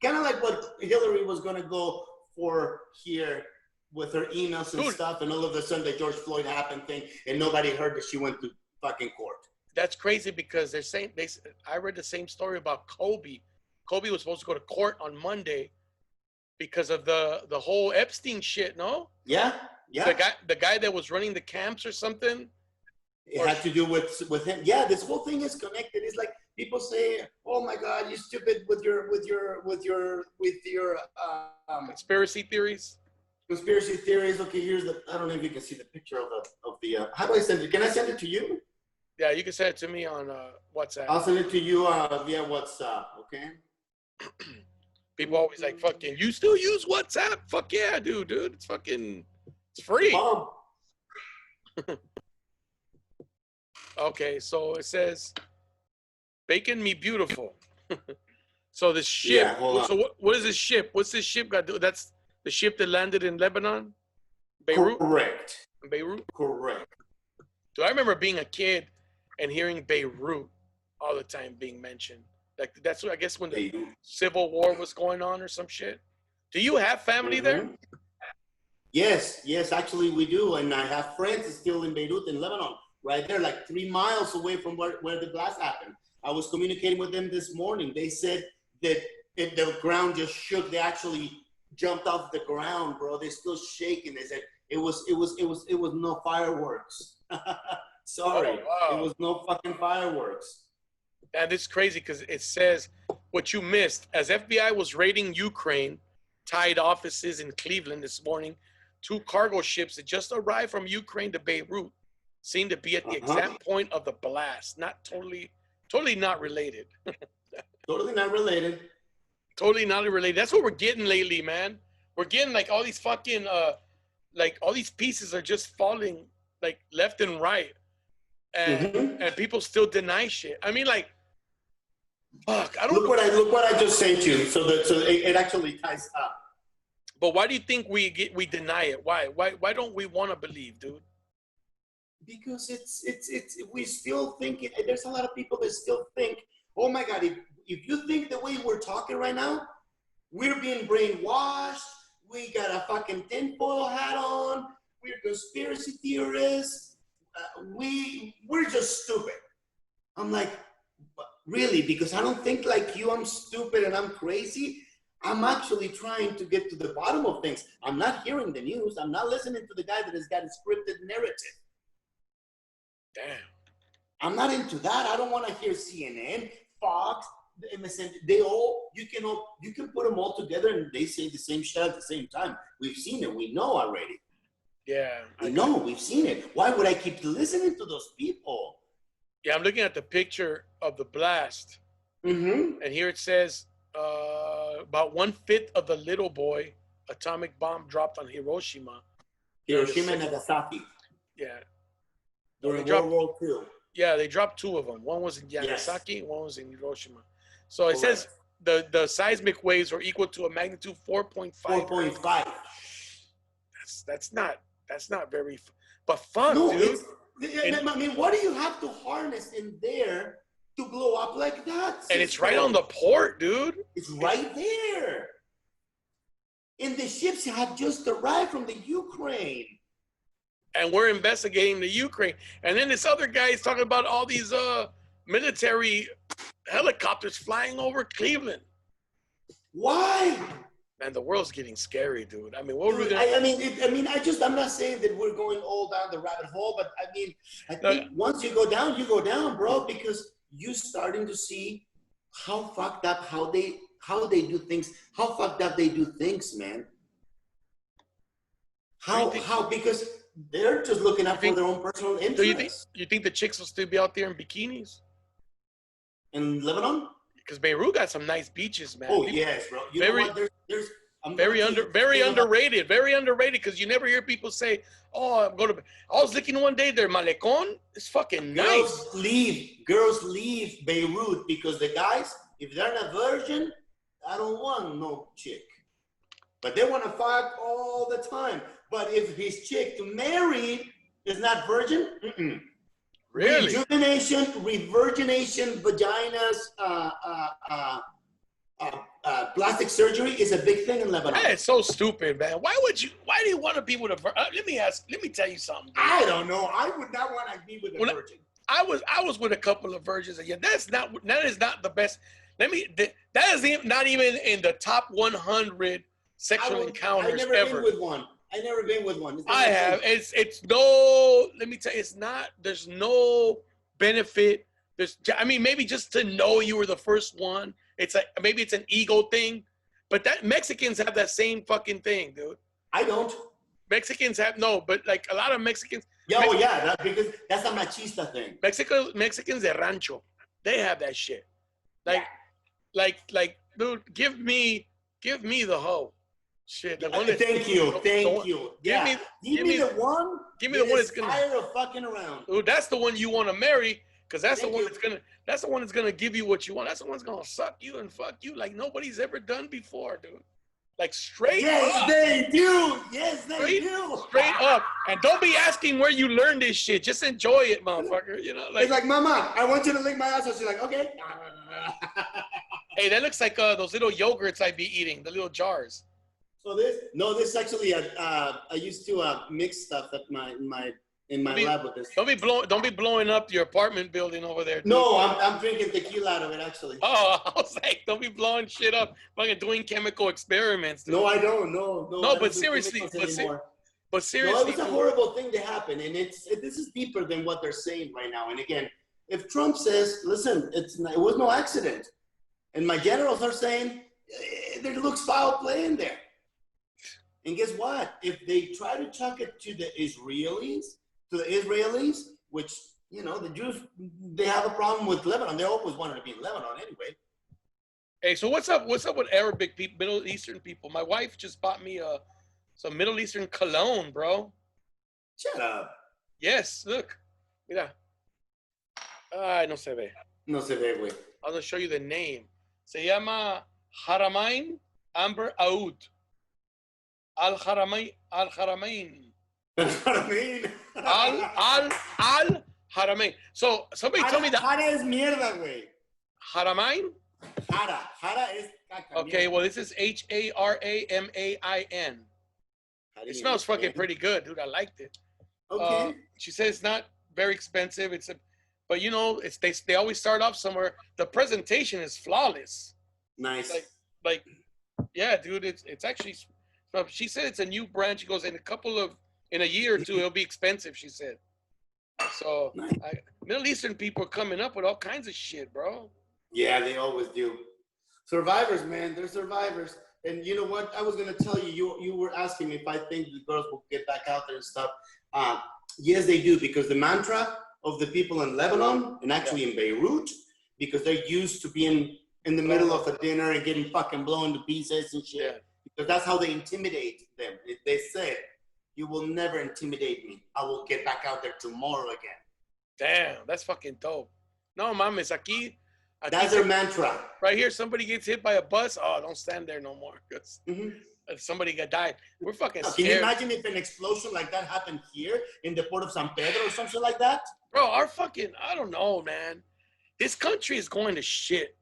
Kind of like what Hillary was going to go for here with her emails and stuff, and all of a sudden the George Floyd happened thing, and nobody heard that she went to fucking court. That's crazy because they're saying I read the same story about Kobe. Kobe was supposed to go to court on Monday because of the whole Epstein shit. No? Yeah. The guy that was running the camps or something. It had to do with him. Yeah, this whole thing is connected. It's like people say, "Oh my God, you stupid with your conspiracy theories." Conspiracy theories. Okay, here's I don't know if you can see the picture of the. How do I send it? Can I send it to you? Yeah, you can send it to me on WhatsApp. I'll send it to you via WhatsApp. Okay. People always like, "Fucking, you still use WhatsApp?" Fuck yeah, dude. It's free. Mom. Okay, so it says, "Bacon me beautiful." So the ship. Yeah, so what is this ship? What's this ship got to do? That's the ship that landed in Lebanon, Beirut. Correct. Beirut. Correct. Do I remember being a kid and hearing Beirut all the time being mentioned? Like that's what I guess when the Civil War was going on or some shit. Do you have family there? Yes, actually we do, and I have friends still in Beirut in Lebanon. Right there, like 3 miles away from where the blast happened. I was communicating with them this morning. They said that if the ground just shook, they actually jumped off the ground, bro. They're still shaking. They said it was no fireworks. Sorry, It was no fucking fireworks. And it's crazy because it says what you missed. As FBI was raiding Ukraine, tied offices in Cleveland this morning, 2 cargo ships that just arrived from Ukraine to Beirut seem to be at the exact point of the blast. Not totally not related. Totally not related. Totally not related. That's what we're getting lately, man. We're getting like all these fucking like all these pieces are just falling like left and right. And people still deny shit. I mean, like, fuck, I don't look what I just sent you. So it actually ties up. But why do you think we deny it? Why don't we want to believe, dude? Because it's we still think there's a lot of people that still think, oh my God, if you think the way we're talking right now, we're being brainwashed, we got a fucking tinfoil hat on, we're conspiracy theorists, we're just stupid. I'm like, really? Because I don't think like you, I'm stupid and I'm crazy. I'm actually trying to get to the bottom of things. I'm not hearing the news. I'm not listening to the guy that has got a scripted narrative. Damn. I'm not into that. I don't want to hear CNN, Fox, MSN. You can put them all together and they say the same shit at the same time. We've seen it. We know already. Yeah. I know. We've seen it. Why would I keep listening to those people? Yeah, I'm looking at the picture of the blast. Mm-hmm. And here it says about 1/5 of the little boy atomic bomb dropped on Hiroshima. Hiroshima and Nagasaki. Yeah. During World War II. Yeah, they dropped 2 of them. One was in Nagasaki, one was in Hiroshima. So it says the seismic waves were equal to a magnitude 4.5. 4.5. That's not very. But fuck, no, dude. I mean, what do you have to harness in there to blow up like that? And it's right on the port, dude. It's right there. And the ships had just arrived from the Ukraine. And we're investigating the Ukraine. And then this other guy is talking about all these military helicopters flying over Cleveland. Why? Man, the world's getting scary, dude. I mean, what are we gonna? I'm not saying that we're going all down the rabbit hole, but I think once you go down, bro, because you're starting to see how fucked up how they do things, how fucked up they do things, man. Because they're just looking out for their own personal interests. You think the chicks will still be out there in bikinis? In Lebanon? Because Beirut got some nice beaches, man. Oh, yes, bro. You know what? Very underrated. Very underrated because you never hear people say, "Oh, I was looking one day there, Malecon. It's fucking nice." Girls leave Beirut because the guys, if they're not virgin, I don't want no chick. But they want to fuck all the time. But if his chick to marry is not virgin, really? Revirgination, vaginas, plastic surgery is a big thing in Lebanon. That is so stupid, man. Why do you want to be with a virgin? Let me tell you something. Dude. I don't know. I would not want to be with a virgin. I was with a couple of virgins. Yeah, that is not the best. That is not even in the top 100 sexual encounters ever. I've never been with one. I have. It's no. Let me tell you, it's not. There's no benefit. Maybe just to know you were the first one. Maybe it's an ego thing, but that Mexicans have that same fucking thing, dude. I don't. Mexicans have but like a lot of Mexicans. Because that's a machista thing. Mexicans de rancho, they have that shit. Like, dude, give me the hoe. Shit. Thank you. Yeah. Give me the one that's tired of fucking around. Dude, that's the one you want to marry, because that's the one that's gonna give you what you want. That's the one that's gonna suck you and fuck you like nobody's ever done before, dude. Like straight up. Yes, they do. Straight up. And don't be asking where you learned this shit. Just enjoy it, motherfucker. You know, it's like, Mama, I want you to lick my ass. So she's like, okay. Hey, that looks like those little yogurts I'd be eating, the little jars. So this is actually I used to mix stuff at in my lab with this. Don't be blowing up your apartment building over there. Dude. No, I'm drinking tequila out of it actually. Oh, I was like, don't be blowing shit up, fucking doing chemical experiments. Dude. No, I don't. No, but seriously, no, it's a horrible thing to happen, and this is deeper than what they're saying right now. And again, if Trump says, listen, it was no accident, and my generals are saying there looks foul play in there, and guess what? If they try to chuck it to the Israelis, which, you know, the Jews, they have a problem with Lebanon. They always wanted to be in Lebanon anyway. Hey, so what's up with Arabic people, Middle Eastern people? My wife just bought me some Middle Eastern cologne, bro. Shut up. Yes, look. Mira. Ay, no se ve. No se ve, güey. I'm going to show you the name. Se llama Haramain Amber Aoud. Al-Haramain. Al-Haramain. Al-Haramain. So somebody told me that. Jara es mierda, güey. Haramain? Jara es caca. Okay, well, this is Haramain. It smells fucking pretty good, dude. I liked it. Okay. She says it's not very expensive. But you know, they always start off somewhere. The presentation is flawless. Nice. Like, yeah, dude. It's actually. She said it's a new brand. She goes in a year or two, it'll be expensive. She said. So nice. Middle Eastern people are coming up with all kinds of shit, bro. Yeah, they always do. Survivors, man. They're survivors. And you know what? I was gonna tell you. You were asking me if I think the girls will get back out there and stuff. Yes, they do, because the mantra of the people in Lebanon and actually in Beirut, because they're used to being in the middle of a dinner and getting fucking blown to pieces and shit. Yeah. Because that's how they intimidate them. They said, "You will never intimidate me. I will get back out there tomorrow again." Damn, that's fucking dope. No mames, aquí that's their mantra. Right here, somebody gets hit by a bus. Oh, don't stand there no more. Because if somebody got died, we're fucking scared. Can you imagine if an explosion like that happened here in the port of San Pedro or something like that? Bro, I don't know, man. This country is going to shit.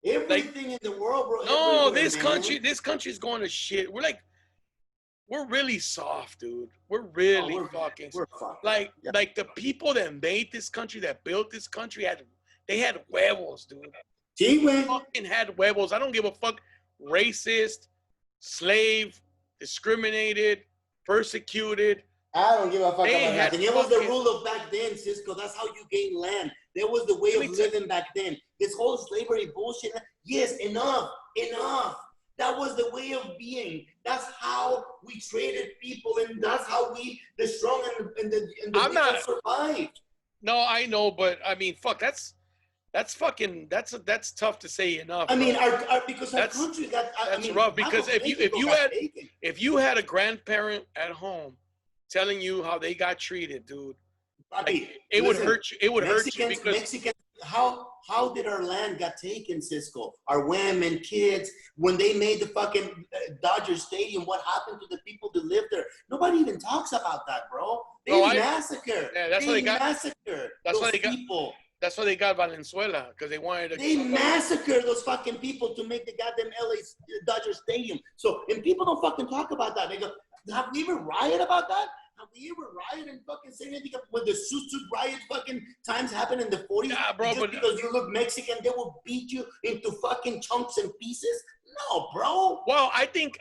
Everything in the world, bro. No, this country is going to shit. We're really soft, dude. We're really fucking like the people that made this country, that built this country, they had huevos, dude. They fucking had huevos. I don't give a fuck. Racist, slave, discriminated, persecuted. I don't give a fuck about that. And it was the rule of back then, Cisco. That's how you gain land. That was the way of living back then. This whole slavery bullshit. Yes, enough. That was the way of being. That's how we traded people, and that's how the strong and the weak survived. No, I know, but I mean, fuck. That's tough to say enough. I mean, because our country got. That's rough, because if you had a grandparent at home telling you how they got treated, dude, it would hurt you. It would hurt you because Mexicans. How did our land got taken, Cisco? Our women, kids, when they made the fucking Dodger Stadium, what happened to the people that lived there? Nobody even talks about that, bro. They massacred. Yeah, that's why they got massacred. That's why they got people. That's why they got Valenzuela, because they wanted to. They massacred those fucking people to make the goddamn LA Dodger Stadium. So, and people don't fucking talk about that. They go, have we ever rioted about that? Have we ever rioted and fucking say anything when the Suit riot fucking times happened in the 40s? Yeah, bro, but because you look Mexican, they will beat you into fucking chunks and pieces? No, bro. Well, I think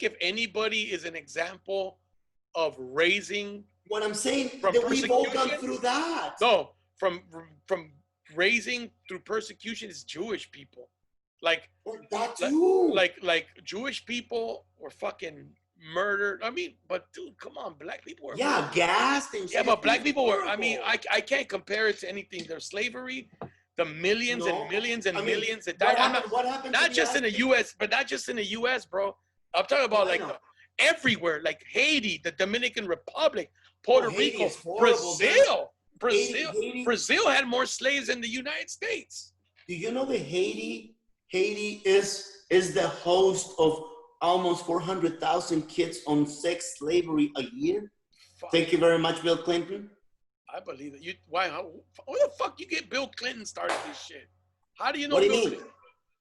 if anybody is an example of raising. What I'm saying, that we've all gone through that. No, from raising through persecution is Jewish people. Like that too. Like Jewish people were fucking murdered. I mean, but dude, come on, black people were gassed and shit. Yeah, but black people were. I mean, I can't compare it to anything. Their slavery, the millions and millions and millions that died. What happened? Not just in the U.S., but not just in the U.S., bro. I'm talking about everywhere, like Haiti, the Dominican Republic, Puerto Rico, Brazil had more slaves than the United States. Do you know that Haiti is the host of almost 400,000 kids on sex slavery a year? Thank you very much, Bill Clinton. I believe it. Where the fuck you get Bill Clinton started this shit? How do you know? What do you mean?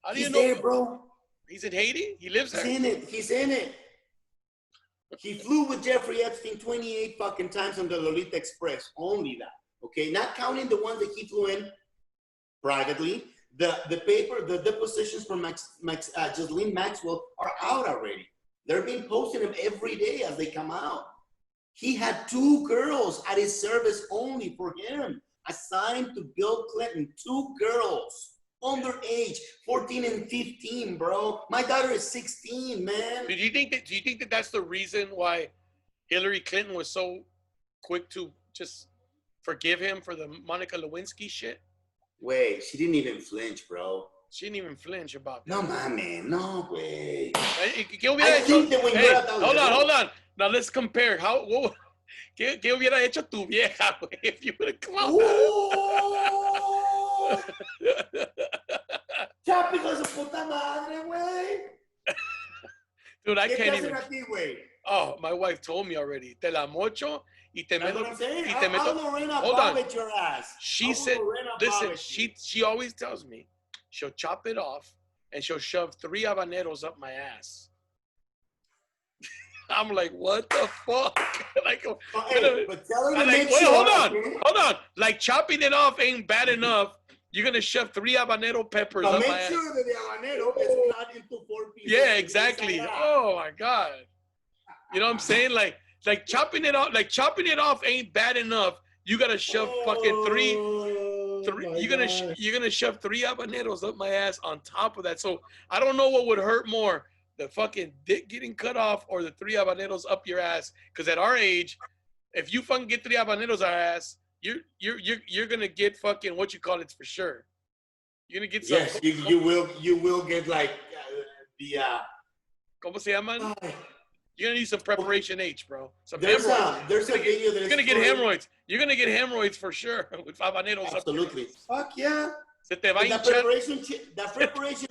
How do you He's know? there, bro. He's in Haiti? He lives there? He's in it. He flew with Jeffrey Epstein 28 fucking times on the Lolita Express. Only that. Okay? Not counting the ones that he flew in privately. The depositions from Ghislaine Maxwell are out already. They're being posted every day as they come out. He had 2 girls at his service only for him, assigned to Bill Clinton. 2 girls, underage, 14 and 15, bro. My daughter is 16, man. Do you think that that's the reason why Hillary Clinton was so quick to just forgive him for the Monica Lewinsky shit? Wait, she didn't even flinch, bro. She didn't even flinch about that. No, man, no way. Hold on. Now let's compare. ¿Qué hubiera hecho tu vieja, güey, if you would have come out? Chápico de su puta madre, güey. Dude, I can't even. A ti, güey? Oh, my wife told me already. Te la mocho y te meto. I'll Lorena Bobbitt your ass. She said, listen, she always tells me she'll chop it off and she'll shove 3 habaneros up my ass. I'm like, what the fuck? Like, but tell her to make wait, sure. Hold on. Like, chopping it off ain't bad enough. You're gonna shove 3 habanero peppers up my ass. Make sure that the habanero is cut into 4 pieces. Yeah, exactly. Oh my god. You know what I'm saying? Like chopping it off ain't bad enough. You gotta shove fucking 3. You're gonna shove 3 habaneros up my ass on top of that. So I don't know what would hurt more, the fucking dick getting cut off or the 3 habaneros up your ass. Because at our age, if you fucking get 3 habaneros our ass, you're gonna get fucking what you call it for sure. You're gonna get some. Yes, you will get like the. ¿Cómo se llaman? You're gonna need some preparation H, bro. There's a video that you're gonna get hemorrhoids. You're gonna get hemorrhoids for sure with habaneros. Absolutely. Fuck yeah. Se te va that preparation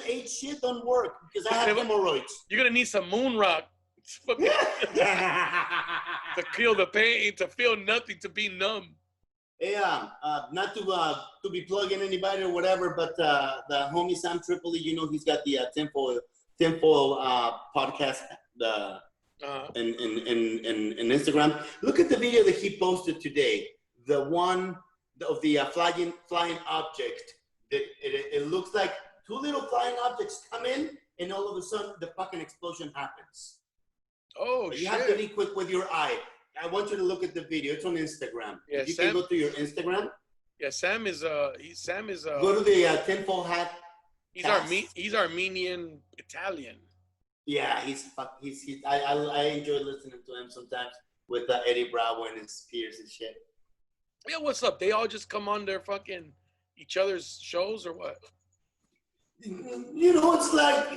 H shit don't work because I have hemorrhoids. You're gonna need some Moonrock to kill the pain, to feel nothing, to be numb. Yeah, not to be plugging anybody or whatever, but the homie Sam Tripoli, you know, he's got the Tinfoil podcast in Instagram. Look at the video that he posted today. The one of the flying object. It looks like 2 little flying objects come in, and all of a sudden the fucking explosion happens. Oh, but shit. You have to be quick with your eye. I want you to look at the video. It's on Instagram. Yeah, you can go to your Instagram. Yeah, Sam is go to the tinfoil hat. He's Armenian Italian. Yeah, I enjoy listening to him sometimes with Eddie Bravo and his peers and shit. Yeah, what's up? They all just come on their fucking each other's shows or what? You know, it's like,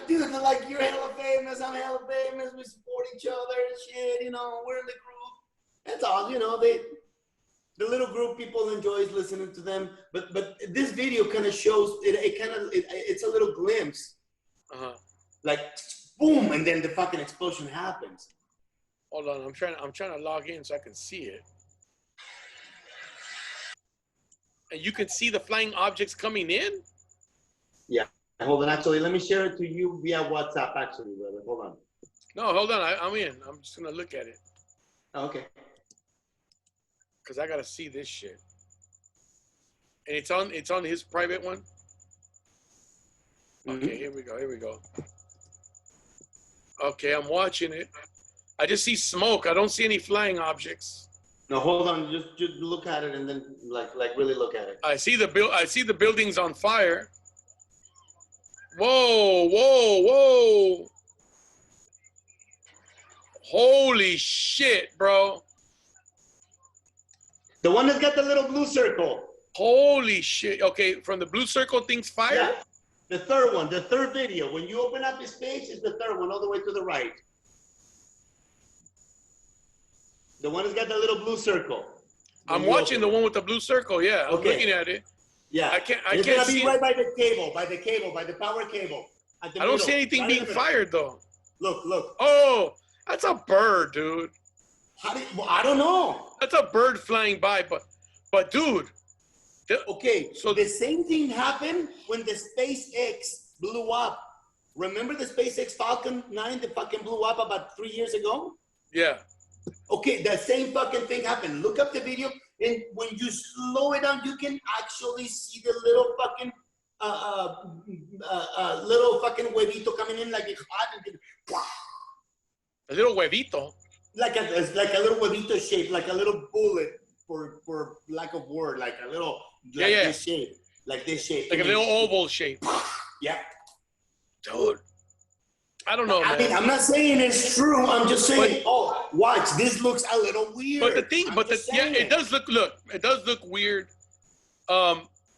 dude, like you're hella famous, I'm hella famous, we support each other and shit, you know, we're in the group. That's all, you know, the little group people enjoys listening to them. But this video kind of shows it's a little glimpse. Like boom, and then the fucking explosion happens. Hold on, I'm trying to log in so I can see it. And you can see the flying objects coming in? Yeah. Hold on. Actually, let me share it to you via WhatsApp, actually, brother. Hold on. No, hold on. I'm in. I'm just going to look at it. Okay. Because I got to see this shit. And it's on his private one? Okay, here we go. Okay, I'm watching it. I just see smoke. I don't see any flying objects. No, hold on. Just look at it and then like really look at it. I see the buildings on fire. Whoa. Holy shit, bro. The one that's got the little blue circle. Holy shit. Okay, from the blue circle, things fire? Yeah. The third one, the third video. When you open up his page, it's the third one all the way to the right. The one that's got the little blue circle. I'm watching the one with the blue circle. Yeah, I'm looking at it. Yeah, I can't gonna see be right by the power cable. I don't see anything being fired though. Look. Oh, that's a bird, dude. I don't know. That's a bird flying by, but dude. Okay, so the same thing happened when the SpaceX blew up. Remember the SpaceX Falcon 9 that fucking blew up about 3 years ago? Yeah. Okay, the same fucking thing happened. Look up the video, and when you slow it down, you can actually see the little fucking huevito coming in like it's hot. A little huevito. like a little huevito shape, like a little bullet for lack of word, like a little this shape, like this shape, like a little oval shape. Yeah, dude. I don't know, man. I mean, I'm not saying it's true. I'm just saying. Watch. This looks a little weird. But the thing, it does look. Look, it does look weird.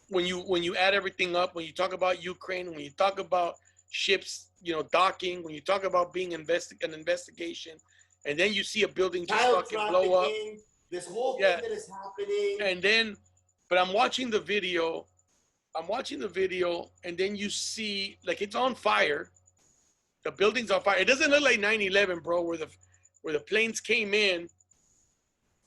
When you add everything up, when you talk about Ukraine, when you talk about ships, docking, when you talk about being an investigation, and then you see a building just fucking blow up. This whole thing that is happening. And then, but I'm watching the video, and then you see like it's on fire. The building's on fire. It doesn't look like 9/11, bro, where the planes came in,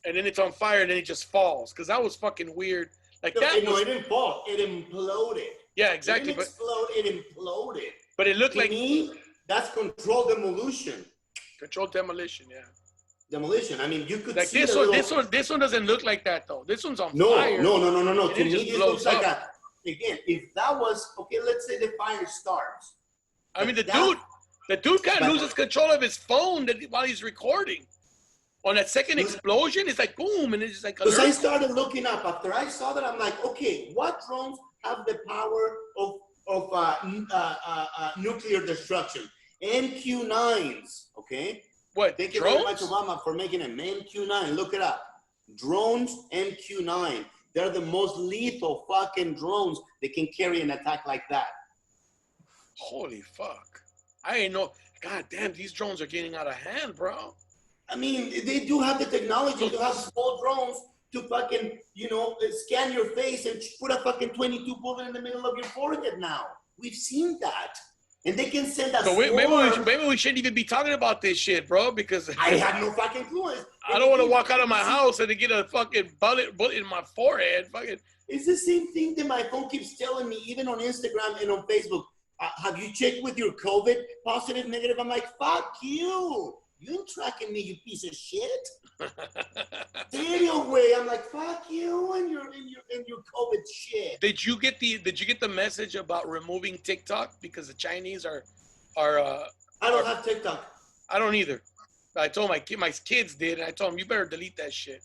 and then it's on fire, and then it just falls. Because that was fucking weird. Like that. It didn't fall. It imploded. Yeah, exactly. It didn't explode. It imploded. But it looked like me, that's controlled demolition. Controlled demolition, yeah. Demolition. I mean, you could like see this one doesn't look like that though. This one's on fire. No. To me, it this looks like that. Again, if that was okay, let's say the fire starts. I mean, the dude kind of loses control of his phone while he's recording. On that second explosion, it's like boom, and it's just like. Because I started looking up after I saw that, I'm like, okay, what drones have the power of nuclear destruction? MQ-9s, okay? What? Thank you very much, Obama, for making them. MQ-9, look it up. Drones, MQ-9. They're the most lethal fucking drones that can carry an attack like that. Holy fuck. I ain't know. God damn, these drones are getting out of hand, bro. I mean, they do have the technology to have small drones to fucking, scan your face and put a fucking 22 bullet in the middle of your forehead now. We've seen that. And they can send us. So maybe we shouldn't even be talking about this shit, bro, because I have no fucking clue. I don't want to walk out of my house and to get a fucking bullet in my forehead. Fucking. It's the same thing that my phone keeps telling me, even on Instagram and on Facebook. Have you checked with your COVID positive, negative? I'm like, fuck you. You ain't tracking me, you piece of shit. Anyway, I'm like, fuck you and your COVID shit. Did you get the message about removing TikTok because the Chinese are I don't have TikTok. I don't either. I told my kids did, and I told them you better delete that shit.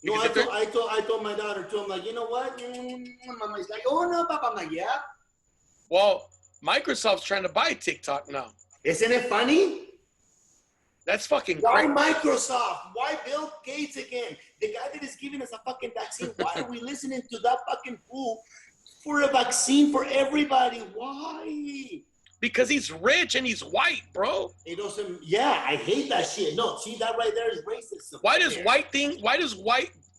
No, I told my daughter too. I'm like, you know what? Mama's like, oh no, Papa. I'm like, yeah. Well, Microsoft's trying to buy TikTok now. Isn't it funny? That's fucking Why great. Microsoft? Why Bill Gates again? The guy that is giving us a fucking vaccine. Why are we listening to that fucking fool for a vaccine for everybody? Why? Because he's rich and he's white, bro. It doesn't. Yeah, I hate that shit. No, see that right there is racism. Why does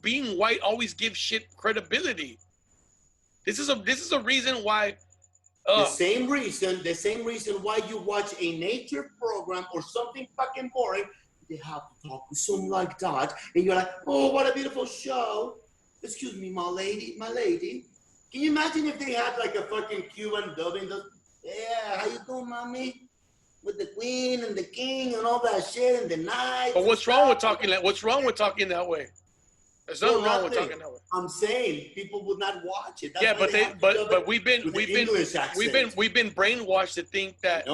being white always give shit credibility? This is a reason why. The same reason why you watch a nature program or something fucking boring, they have to talk with someone like that, and you're like, oh, what a beautiful show. Excuse me, my lady. Can you imagine if they had like a fucking Cuban dubbing? Yeah, how you doing, mommy? With the queen and the king and all that shit and the night. But what's wrong with talking that way? There's nothing wrong with talking that way. I'm saying people would not watch it. That's yeah, but we've been brainwashed to think that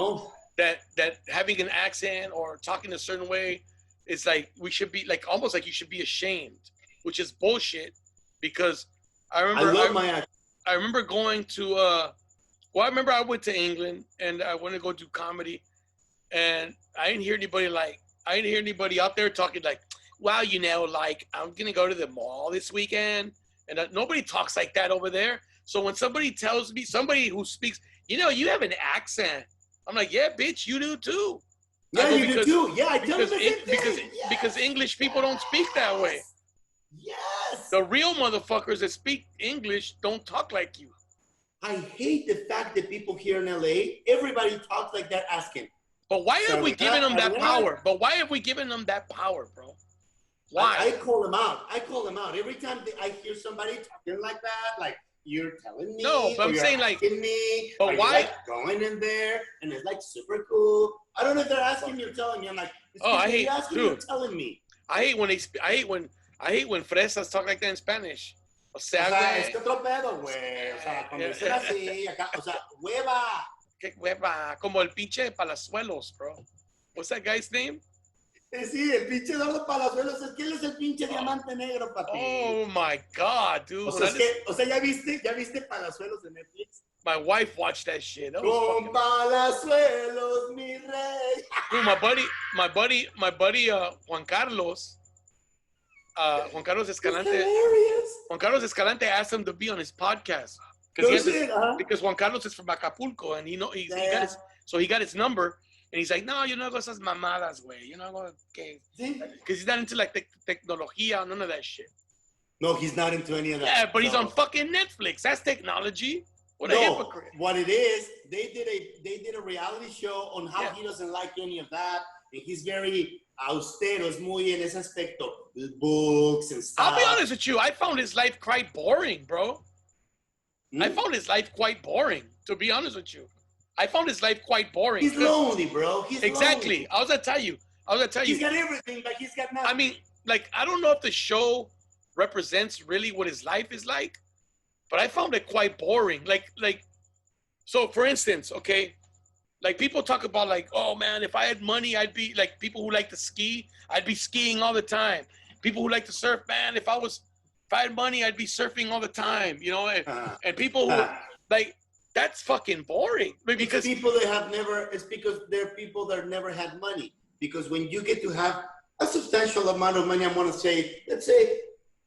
that having an accent or talking a certain way is like we should be like almost like you should be ashamed, which is bullshit. Because I remember going to I remember I went to England and I wanted to go do comedy, and I didn't hear anybody out there talking like, wow, like, I'm going to go to the mall this weekend. And nobody talks like that over there. So when somebody tells me, somebody who speaks, you have an accent. I'm like, yeah, bitch, you do too. Yeah, you do too. Yeah, I tell them the same thing. Because English people don't speak that way. Yes. The real motherfuckers that speak English don't talk like you. I hate the fact that people here in LA, everybody talks like they're asking. But why have we given them that power? Bro? Why? I call them out. Every time I hear somebody talking like that, like you're telling me. No, but I'm saying like. Me, but why? Like going in there and it's like super cool. I don't know if they're asking me or telling me. I'm like, I hate. Asking dude, me or telling me. I hate when fresas talk like that in Spanish. O sea, es que otro pedo, güey. O sea, cuando dicen así, acá, o sea, hueva. Que hueva, como el pinche Palazuelos, bro. What's that guy's name? Sí, el pinche Eduardo Palazuelos, es que él es el pinche diamante negro, papi. Oh my God, dude. O sea, ¿ya viste Palazuelos de Netflix? My wife watched that shit. That was Con fucking... Palazuelos, mi rey. Dude, my buddy, Juan Carlos Escalante. Juan Carlos Escalante asked him to be on his podcast because Juan Carlos is from Acapulco and he got his number and he's like, no, yo no hago esas mamadas, güey. You know, because he's not into like tecnología, none of that shit. No, he's not into any of that. Yeah, but he's on fucking Netflix. That's technology. What a hypocrite. What it is, they did a reality show on how he doesn't like any of that. And he's very austero, es muy en ese aspecto, books and stuff. I'll be honest with you, I found his life quite boring, bro. I found his life quite boring, to be honest with you. I found his life quite boring. He's lonely, bro. He's exactly. Lonely. I was gonna tell you. He's got everything, but he's got nothing. I mean, like, I don't know if the show represents really what his life is like, but I found it quite boring. Like, so for instance, okay, like people talk about like, oh man, if I had money, I'd be like people who like to ski, I'd be skiing all the time. People who like to surf, man, if I had money, I'd be surfing all the time, you know, and people who like, that's fucking boring. Because people that have never, it's because they're people that never had money. Because when you get to have a substantial amount of money, I want to say, let's say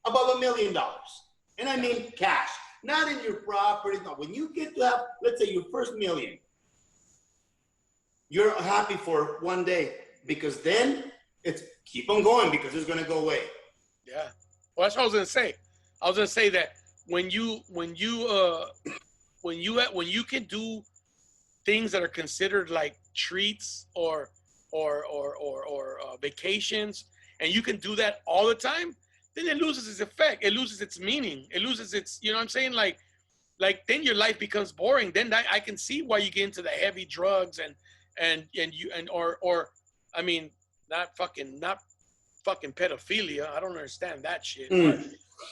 about $1 million. And I mean cash, not in your property. No, when you get to have, let's say your first $1 million, you're happy for one day because then it's keep on going because it's going to go away. Yeah. Well, that's what I was going to say. I was going to say that when you can do things that are considered like treats or vacations, and you can do that all the time, then it loses its effect. It loses its meaning. It loses its, you know what I'm saying? Like then your life becomes boring. Then I can see why you get into the heavy drugs or I mean, not fucking pedophilia. I don't understand that shit.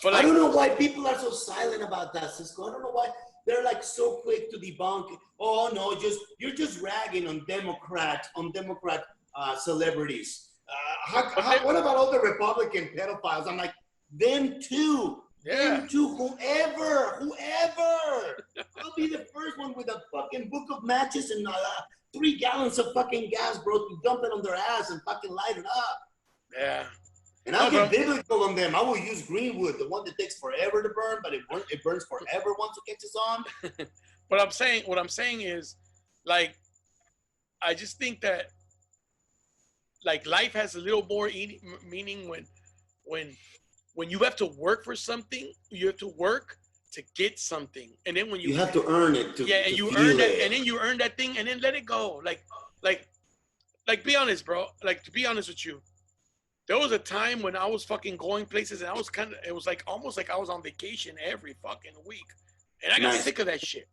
But like, I don't know why people are so silent about that, Cisco. I don't know why they're like so quick to debunk. Oh no, you're just ragging on Democrat celebrities. What about all the Republican pedophiles? I'm like, them too. Yeah. Them too. Whoever. I'll be the first one with a fucking book of matches and 3 gallons of fucking gas, bro, to dump it on their ass and fucking light it up. Yeah. And I'll get biblical on them. I will use greenwood, the one that takes forever to burn, but it burns forever once it catches on. What I'm saying is, like, I just think that, like, life has a little more meaning when you have to work for something. You have to work to get something, and then when you have to earn it. And you earn that, and then you earn that thing, and then let it go. Like, be honest, bro. Like, to be honest with you, there was a time when I was fucking going places, and I was it was like almost like I was on vacation every fucking week, and I got sick of that shit.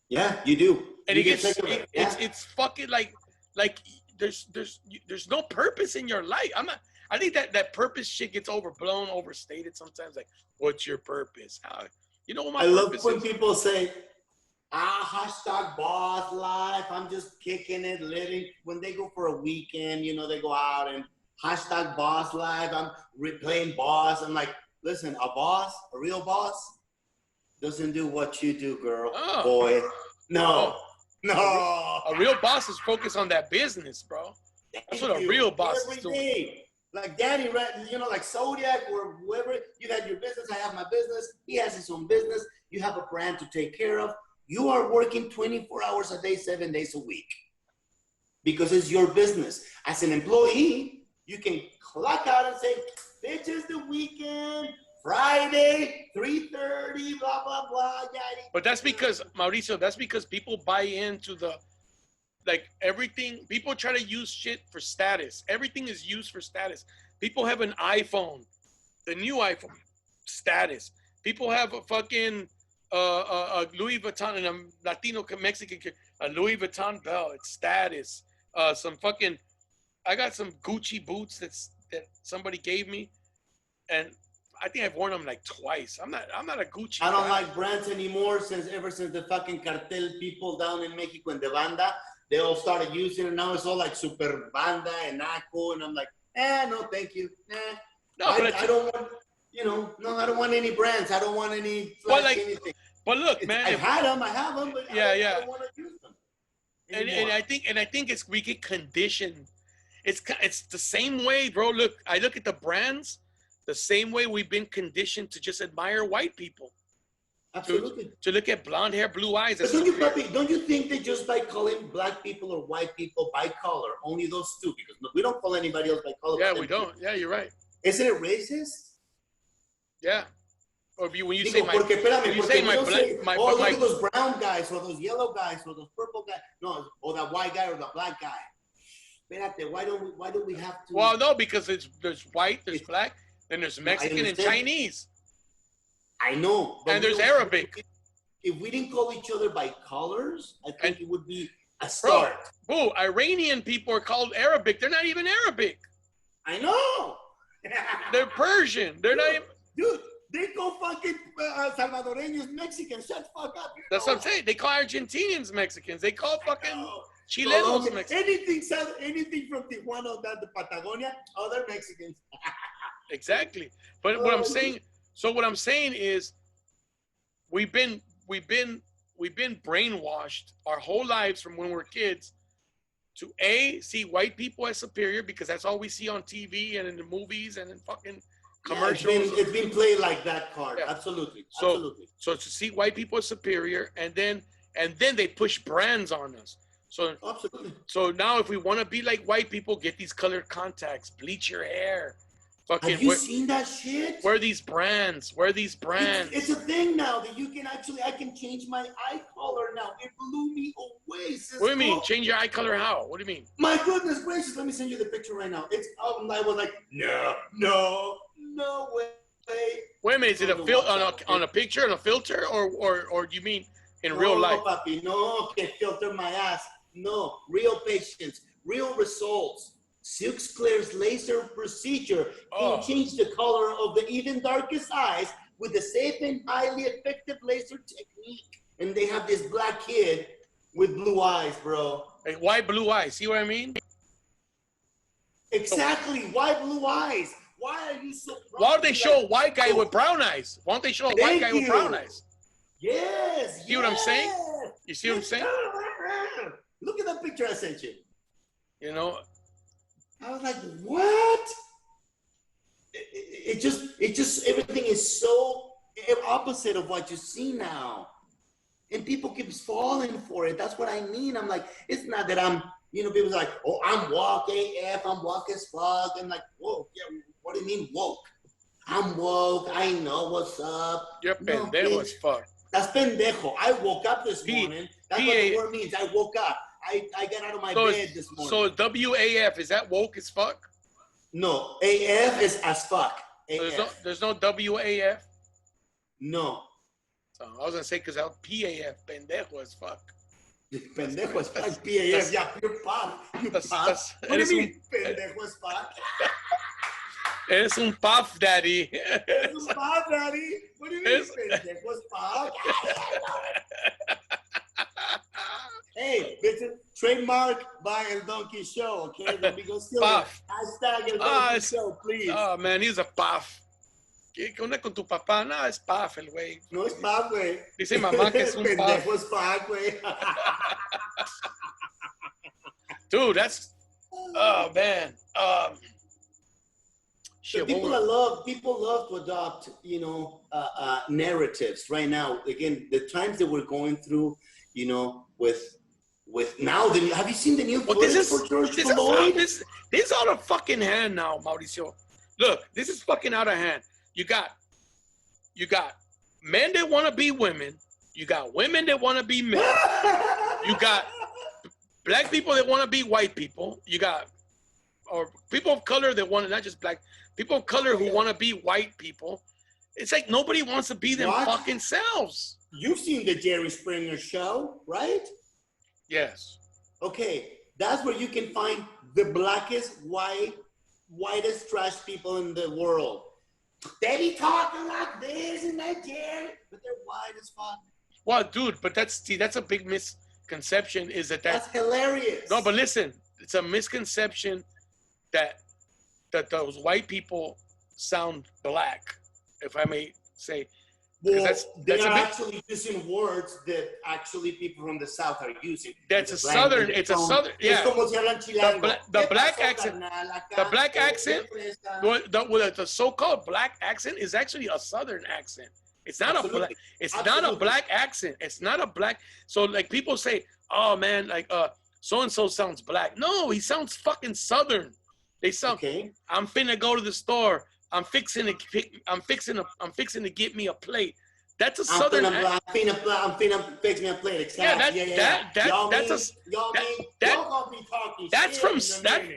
Yeah, you do. And you it's fucking like there's no purpose in your life. I think that purpose shit gets overblown, overstated sometimes. Like, what's your purpose? You know what my purpose is? I love when people say, hashtag boss life. I'm just kicking it, living. When they go for a weekend, you know, they go out and hashtag boss life. I'm replaying boss. I'm like, listen, a real boss doesn't do what you do, girl, boy. No. A real boss is focused on that business, bro. That's what a real boss is doing. Like Daddy, you know, like Zodiak or whoever, you had your business, I have my business, he has his own business, you have a brand to take care of. You are working 24 hours a day, 7 days a week because it's your business. As an employee, you can clock out and say, bitch, it's the weekend, Friday, 3:30, blah, blah, blah. But that's because, Mauricio, people buy into everything. People try to use shit for status. Everything is used for status. People have an iPhone, the new iPhone, status. People have a fucking a Louis Vuitton, and a Latino Mexican, a Louis Vuitton belt, it's status. I got some Gucci boots that somebody gave me, and I think I've worn them like twice. I'm not a Gucci I don't guy. like brands anymore ever since the fucking cartel people down in Mexico and the banda, they all started using it. Now it's all like Super Banda and Naco, and I'm like, No, thank you. No, I don't want, no, I don't want any brands. I don't want any anything. But look, man, I have them, but I don't want to use them. And I think we get conditioned. It's the same way, bro. Look, I look at the brands the same way we've been conditioned to just admire white people. Absolutely. To look at blonde hair, blue eyes. But don't you think that just by calling black people or white people by color, only those two, because we don't call anybody else by color. Yeah, we don't. Yeah, you're right. Isn't it racist? Yeah. Or when you Digo, say my, porque, espérame, you say my black, look at those brown guys, or those yellow guys, or those purple guys. No, or that white guy or the black guy. Espérate, why don't we have to? Well, no, because there's white, there's black, then there's Mexican and Chinese. I know. And there's Arabic. If we didn't call each other by colors, I think it would be a start. Bro, Iranian people are called Arabic. They're not even Arabic. I know. They're Persian. They're not even. Dude, they call fucking Salvadoreños Mexicans. Shut the fuck up. That's what I'm saying. They call Argentinians Mexicans. They call fucking Chilenos Mexicans. Anything from Tijuana down to Patagonia, they're Mexicans. Exactly. But what I'm saying is we've been brainwashed our whole lives from when we're kids to see white people as superior because that's all we see on TV and in the movies and in fucking commercials. It's been played like that card. Yeah. Absolutely. So to see white people as superior and then they push brands on us. So absolutely. So now if we want to be like white people, get these colored contacts, bleach your hair. Fucking, have you seen that shit? Wear these brands. It's a thing now that you can I can change my eye color now. It blew me away. Cisco. What do you mean? Change your eye color how? What do you mean? My goodness gracious. Let me send you the picture right now. I was like, no way. Wait a minute. Is it a on a picture and a filter or do you mean in real life? No, papi. No, que filter my ass. No. Real patients. Real results. Silk Clear's laser procedure can change the color of the even darkest eyes with a safe and highly effective laser technique. And they have this black kid with blue eyes, bro. Hey, why blue eyes? See what I mean? Exactly. Why blue eyes? Why are you so... Why don't they show a white guy with brown eyes? Why don't they show a white guy with brown eyes? Yes. See what I'm saying? You see what I'm saying? Look at that picture I sent you. You know... I was like, what? It just, everything is so opposite of what you see now. And people keep falling for it. That's what I mean. I'm like, it's not that I'm, people's like, oh, I'm woke AF, I'm woke as fuck. I'm like, whoa, yeah, what do you mean woke? I'm woke, I know what's up. You're pendejo as fuck. That's pendejo. I woke up this morning. That's what the word means. I woke up. I got out of my bed this morning. So WAF, is that woke as fuck? No, AF is as fuck. There's no WAF? No. So I was going to say because I'll PAF, pendejo as fuck. Pendejo as fuck, PAF, yeah, you're pop. What do you mean, pendejo as fuck? Eres un puff daddy. Eres un puff daddy? What do you mean, pendejo as fuck? Hey, it's a trademark by El Donkey Show, okay? Let me go steal Puff. Hashtag El Donkey Show, please. Oh, man, he's a puff. ¿Qué onda con tu papá? No, es puff el güey. No es puff, güey. Dice mamá que es un puff. Pendejo es puff, güey. Dude, that's... Oh, man. So people love to adopt, narratives right now. Again, the times that we're going through, with now, have you seen the new footage for George Floyd? This is out of fucking hand now, Mauricio. Look, this is fucking out of hand. You got men that want to be women. You got women that want to be men. You got black people that want to be white people. You got or people of color that want to, not just black, people of color who want to be white people. It's like nobody wants to be them fucking selves. You've seen the Jerry Springer show, right? Yes. Okay, that's where you can find the blackest, whitest trash people in the world. They be talking like this and that, Jerry, but they're white as fuck. Well, dude, but that's a big misconception. Is that's hilarious. No, but listen, it's a misconception that that those white people sound black, if I may say. Well, That's they are actually using words that actually people from the South are using. That's a southern. It's a southern. Yeah. The black accent. The black accent. The so-called black accent is actually a southern accent. It's not a black. It's not a black accent. It's not a black. So like people say, oh man, like so and so sounds black. No, he sounds fucking southern. They sound. Okay. I'm finna go to the store. I'm fixing to get me a plate. That's a southern. I'm finna fix me a plate. Exactly. Yeah,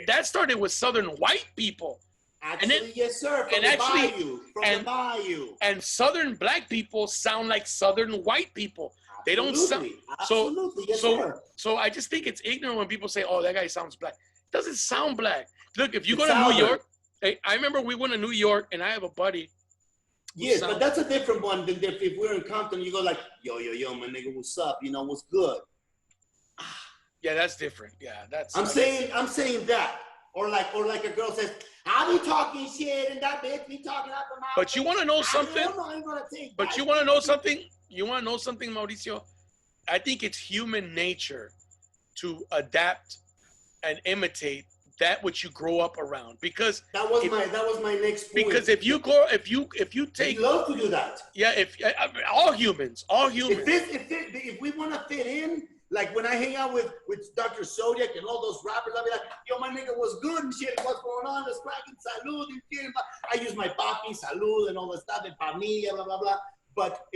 that started with southern white people. Actually, and then, yes, sir. From the bayou. And southern black people sound like southern white people. They don't sound. Absolutely. Yes, sir. So I just think it's ignorant when people say, "Oh, that guy sounds black." It doesn't sound black. Look, if you go to New York. I remember we went to New York, and I have a buddy. Yes, but that's a different one than if we're in Compton. You go like, yo, my nigga, what's up? You know, what's good? Yeah, that's different. Yeah, that's. I'm saying that, or like a girl says, "I be talking shit, and that bitch be talking out the mouth." But you want to know something? But you want to know something? You want to know something, Mauricio? I think it's human nature to adapt and imitate that which you grow up around, because that was my next point. Because if you take, we love to do that. Yeah, if all humans. If we want to fit in, like when I hang out with Dr. Zodiak and all those rappers, I'll be like, yo, my nigga, what's good and shit, what's going on? Let's cracking salud and shit. I use my papi, salud, and all the stuff, and familia, blah blah blah. But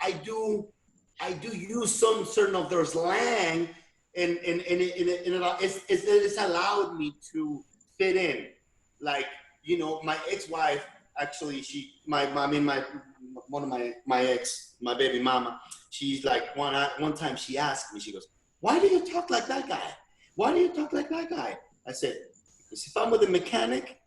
I do use some certain of their slang. And it's allowed me to fit in. Like, you know, my ex-wife, actually, my ex, my baby mama, she's like, one time she asked me, she goes, why do you talk like that guy? Why do you talk like that guy? I said, because if I'm with a mechanic,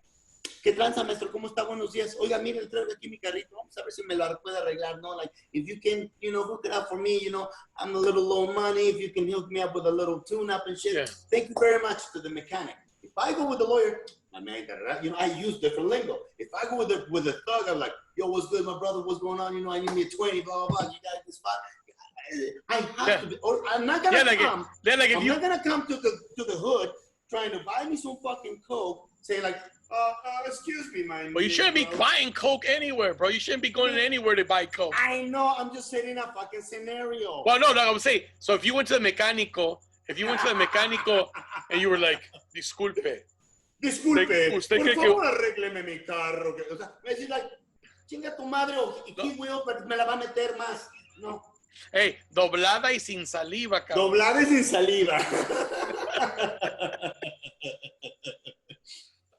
¿qué tranza, maestro? ¿Cómo está? Buenos días. Oiga, mire, traigo aquí mi carrito. Vamos a ver si me la puede arreglar, no? Like, if you can, you know, hook it up for me, you know, I'm a little low money. If you can hook me up with a little tune-up and shit. Yeah. Thank you very much to the mechanic. If I go with the lawyer, my man, you know, I use different lingo. If I go with a thug, I'm like, yo, what's good, my brother? What's going on? You know, I need me a 20, blah, blah, blah. You got this spot. I have to be, or I'm not going to come. I'm not going to come to the hood trying to buy me some fucking coke, say like, excuse me, man. Well, you shouldn't be buying coke anywhere, bro. You shouldn't be going anywhere to buy coke. I know. I'm just setting a fucking scenario. Well, no, I would say. So if you went to the mecánico, and you were like, disculpe. Usted por favor, arrégleme mi carro. O sea, me decís like, chinga tu madre, he will, pero me la va a meter más. No. Hey, doblada y sin saliva, cabrón. Doblada y sin saliva.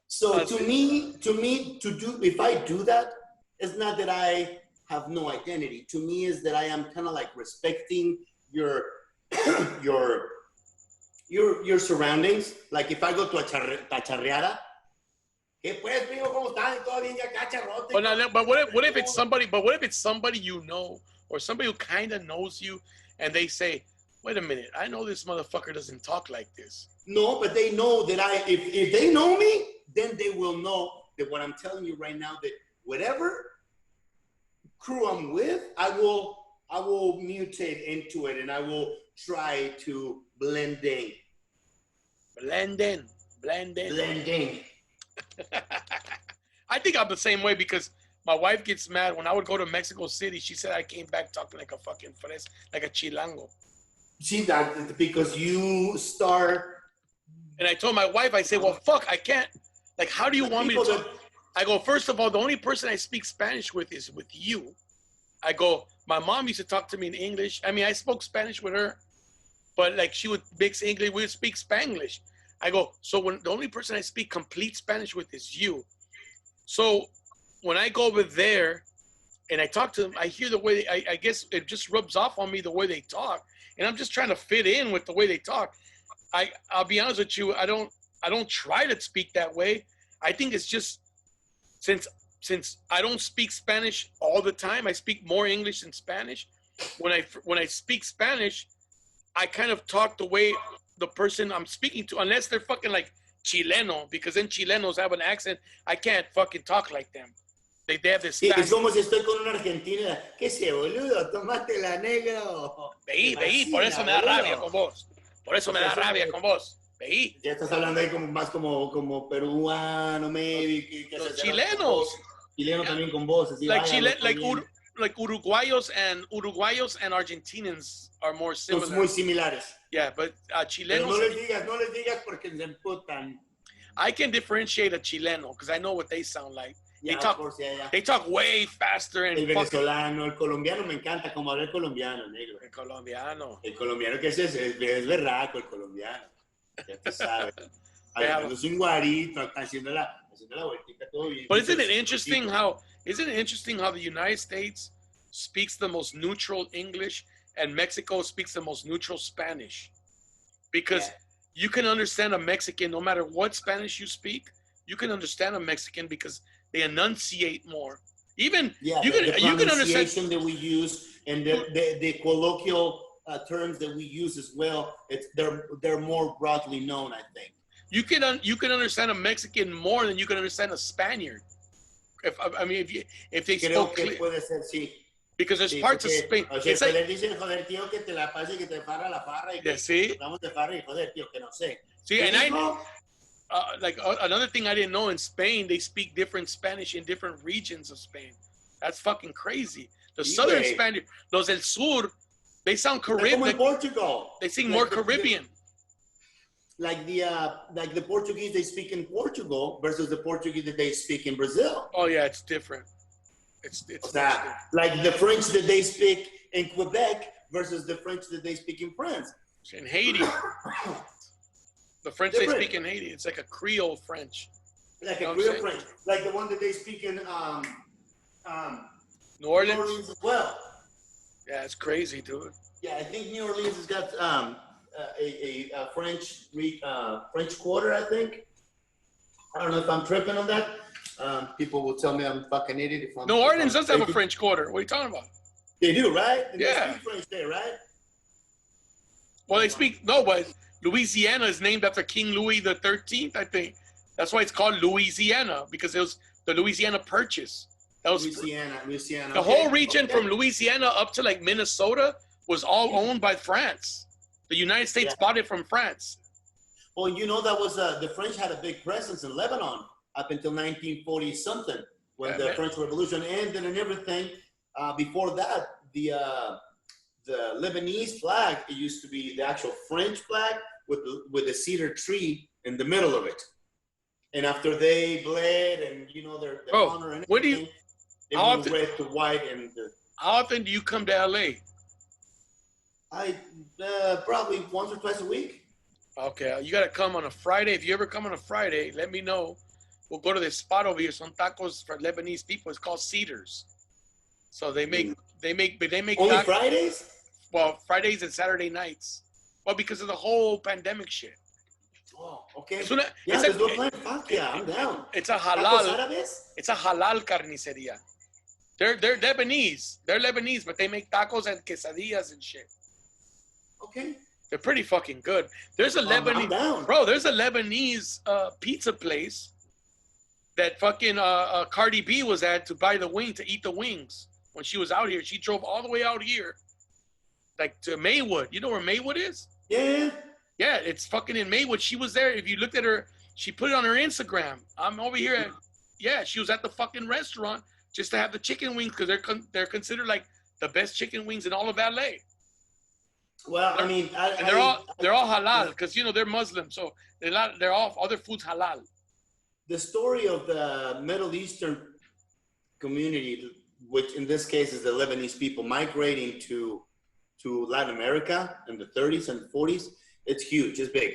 So to me, if I do that, it's not that I have no identity. To me, is that I am kind of like respecting your surroundings. Like if I go to a charreada, ¿qué pues, primo, cómo están? ¿Todo bien ya, cacharrote? But what if it's somebody? But what if it's somebody you know, or somebody who kind of knows you, and they say, "Wait a minute, I know this motherfucker doesn't talk like this." No, but they know that if they know me, then they will know that what I'm telling you right now, that whatever crew I'm with, I will mutate into it, and I will try to blend in. Blend in. I think I'm the same way, because my wife gets mad when I would go to Mexico City. She said I came back talking like a fucking fres, like a chilango. See that because you start. And I told my wife, I said, well, fuck, I can't. Like, how do you want me to talk? I go, first of all, the only person I speak Spanish with is with you. I go, my mom used to talk to me in English. I mean, I spoke Spanish with her, but like she would mix English, we would speak Spanglish. I go, so when the only person I speak complete Spanish with is you. So when I go over there and I talk to them, I hear the way, I guess it just rubs off on me the way they talk. And I'm just trying to fit in with the way they talk. I'll be honest with you, I don't try to speak that way. I think it's just since I don't speak Spanish all the time, I speak more English than Spanish. When I speak Spanish, I kind of talk the way the person I'm speaking to, unless they're fucking like Chileno, because then Chilenos have an accent. I can't fucking talk like them. They have this. Sí, es como si estoy con una argentina. ¿Qué sé, boludo? Tomátela, negro. Veí, por eso me da rabia con vos. Por eso me da rabia con vos. Veí. Ya estás hablando ahí como más como peruano, maybe. Los chilenos. Chileno también con vos. Así, like Uruguayos and Argentinians are more similar. Son muy similares. Yeah, but Chilenos. Pero no les digas porque se emputan. I can differentiate a Chileno because I know what they sound like. Yeah, they talk way faster and el venezolano, el colombiano me encanta como habla el colombiano, negro. El colombiano. El colombiano que es berraco, el colombiano. Ya tú sabes. Es un guarito, está haciendo la vueltita todo bien. But isn't it interesting how the United States speaks the most neutral English and Mexico speaks the most neutral Spanish? Because you can understand a Mexican no matter what Spanish you speak. You can understand a Mexican because they enunciate more. Even you can understand that we use and the colloquial terms that we use as well. They're more broadly known, I think. You can understand a Mexican more than you can understand a Spaniard. If they spoke clear. Puede ser, sí. Because there's parts of Spain. O sea, it's like, dicen, joder, tío, que te la pase, que te farra la farra y que vamos de farra y joder, tío, que no sé. See, and I know, another thing I didn't know, in Spain, they speak different Spanish in different regions of Spain. That's fucking crazy. The southern Spanish, los del sur, they sound Caribbean. Like Portugal. They sing more Caribbean. Like the Portuguese they speak in Portugal versus the Portuguese that they speak in Brazil. Oh yeah, it's different. It's that, like the French that they speak in Quebec versus the French that they speak in France. In Haiti. The French they speak in Haiti. It's like a Creole French. Like a Creole French. Like the one that they speak in New Orleans as well. Yeah, it's crazy, dude. Yeah, I think New Orleans has got a French Quarter, I think. I don't know if I'm tripping on that. People will tell me I'm a fucking idiot if I'm. New Orleans does have a French Quarter. What are you talking about? They do, right? And yeah. They speak French there, right? Well, they speak but Louisiana is named after King Louis the 13th, I think. That's why it's called Louisiana, because it was the Louisiana Purchase. That was Louisiana. The whole region from Louisiana up to like Minnesota was all owned by France. The United States bought it from France. Well, you know, that was the French had a big presence in Lebanon up until 1940 something when the French Revolution ended and everything. Before that, the Lebanese flag, it used to be the actual French flag with a cedar tree in the middle of it. And after they bled and their honor and everything, they moved red to white. And how often do you come to LA? I probably once or twice a week. Okay, you gotta come on a Friday. If you ever come on a Friday, let me know. We'll go to this spot over here. Some tacos for Lebanese people. It's called Cedars. So they make only tacos. Fridays. Well, Fridays and Saturday nights. Well, because of the whole pandemic shit. Oh, okay. Fuck yeah, I'm down. It's a halal. It's a halal carniceria. They're Lebanese. They're Lebanese, but they make tacos and quesadillas and shit. Okay. They're pretty fucking good. There's a Lebanese, bro. There's a Lebanese pizza place that fucking Cardi B was at to buy the wing, to eat the wings when she was out here. She drove all the way out here, like to Maywood. You know where Maywood is? Yeah. Yeah, it's fucking in Maywood. She was there. If you looked at her, she put it on her Instagram. I'm over here. She was at the fucking restaurant just to have the chicken wings because they're considered like the best chicken wings in all of LA. Well, I mean, they're all halal because they're Muslim, so they're all other foods halal. The story of the Middle Eastern community, which in this case is the Lebanese people migrating to Latin America in the 30s and 40s, it's huge. It's big.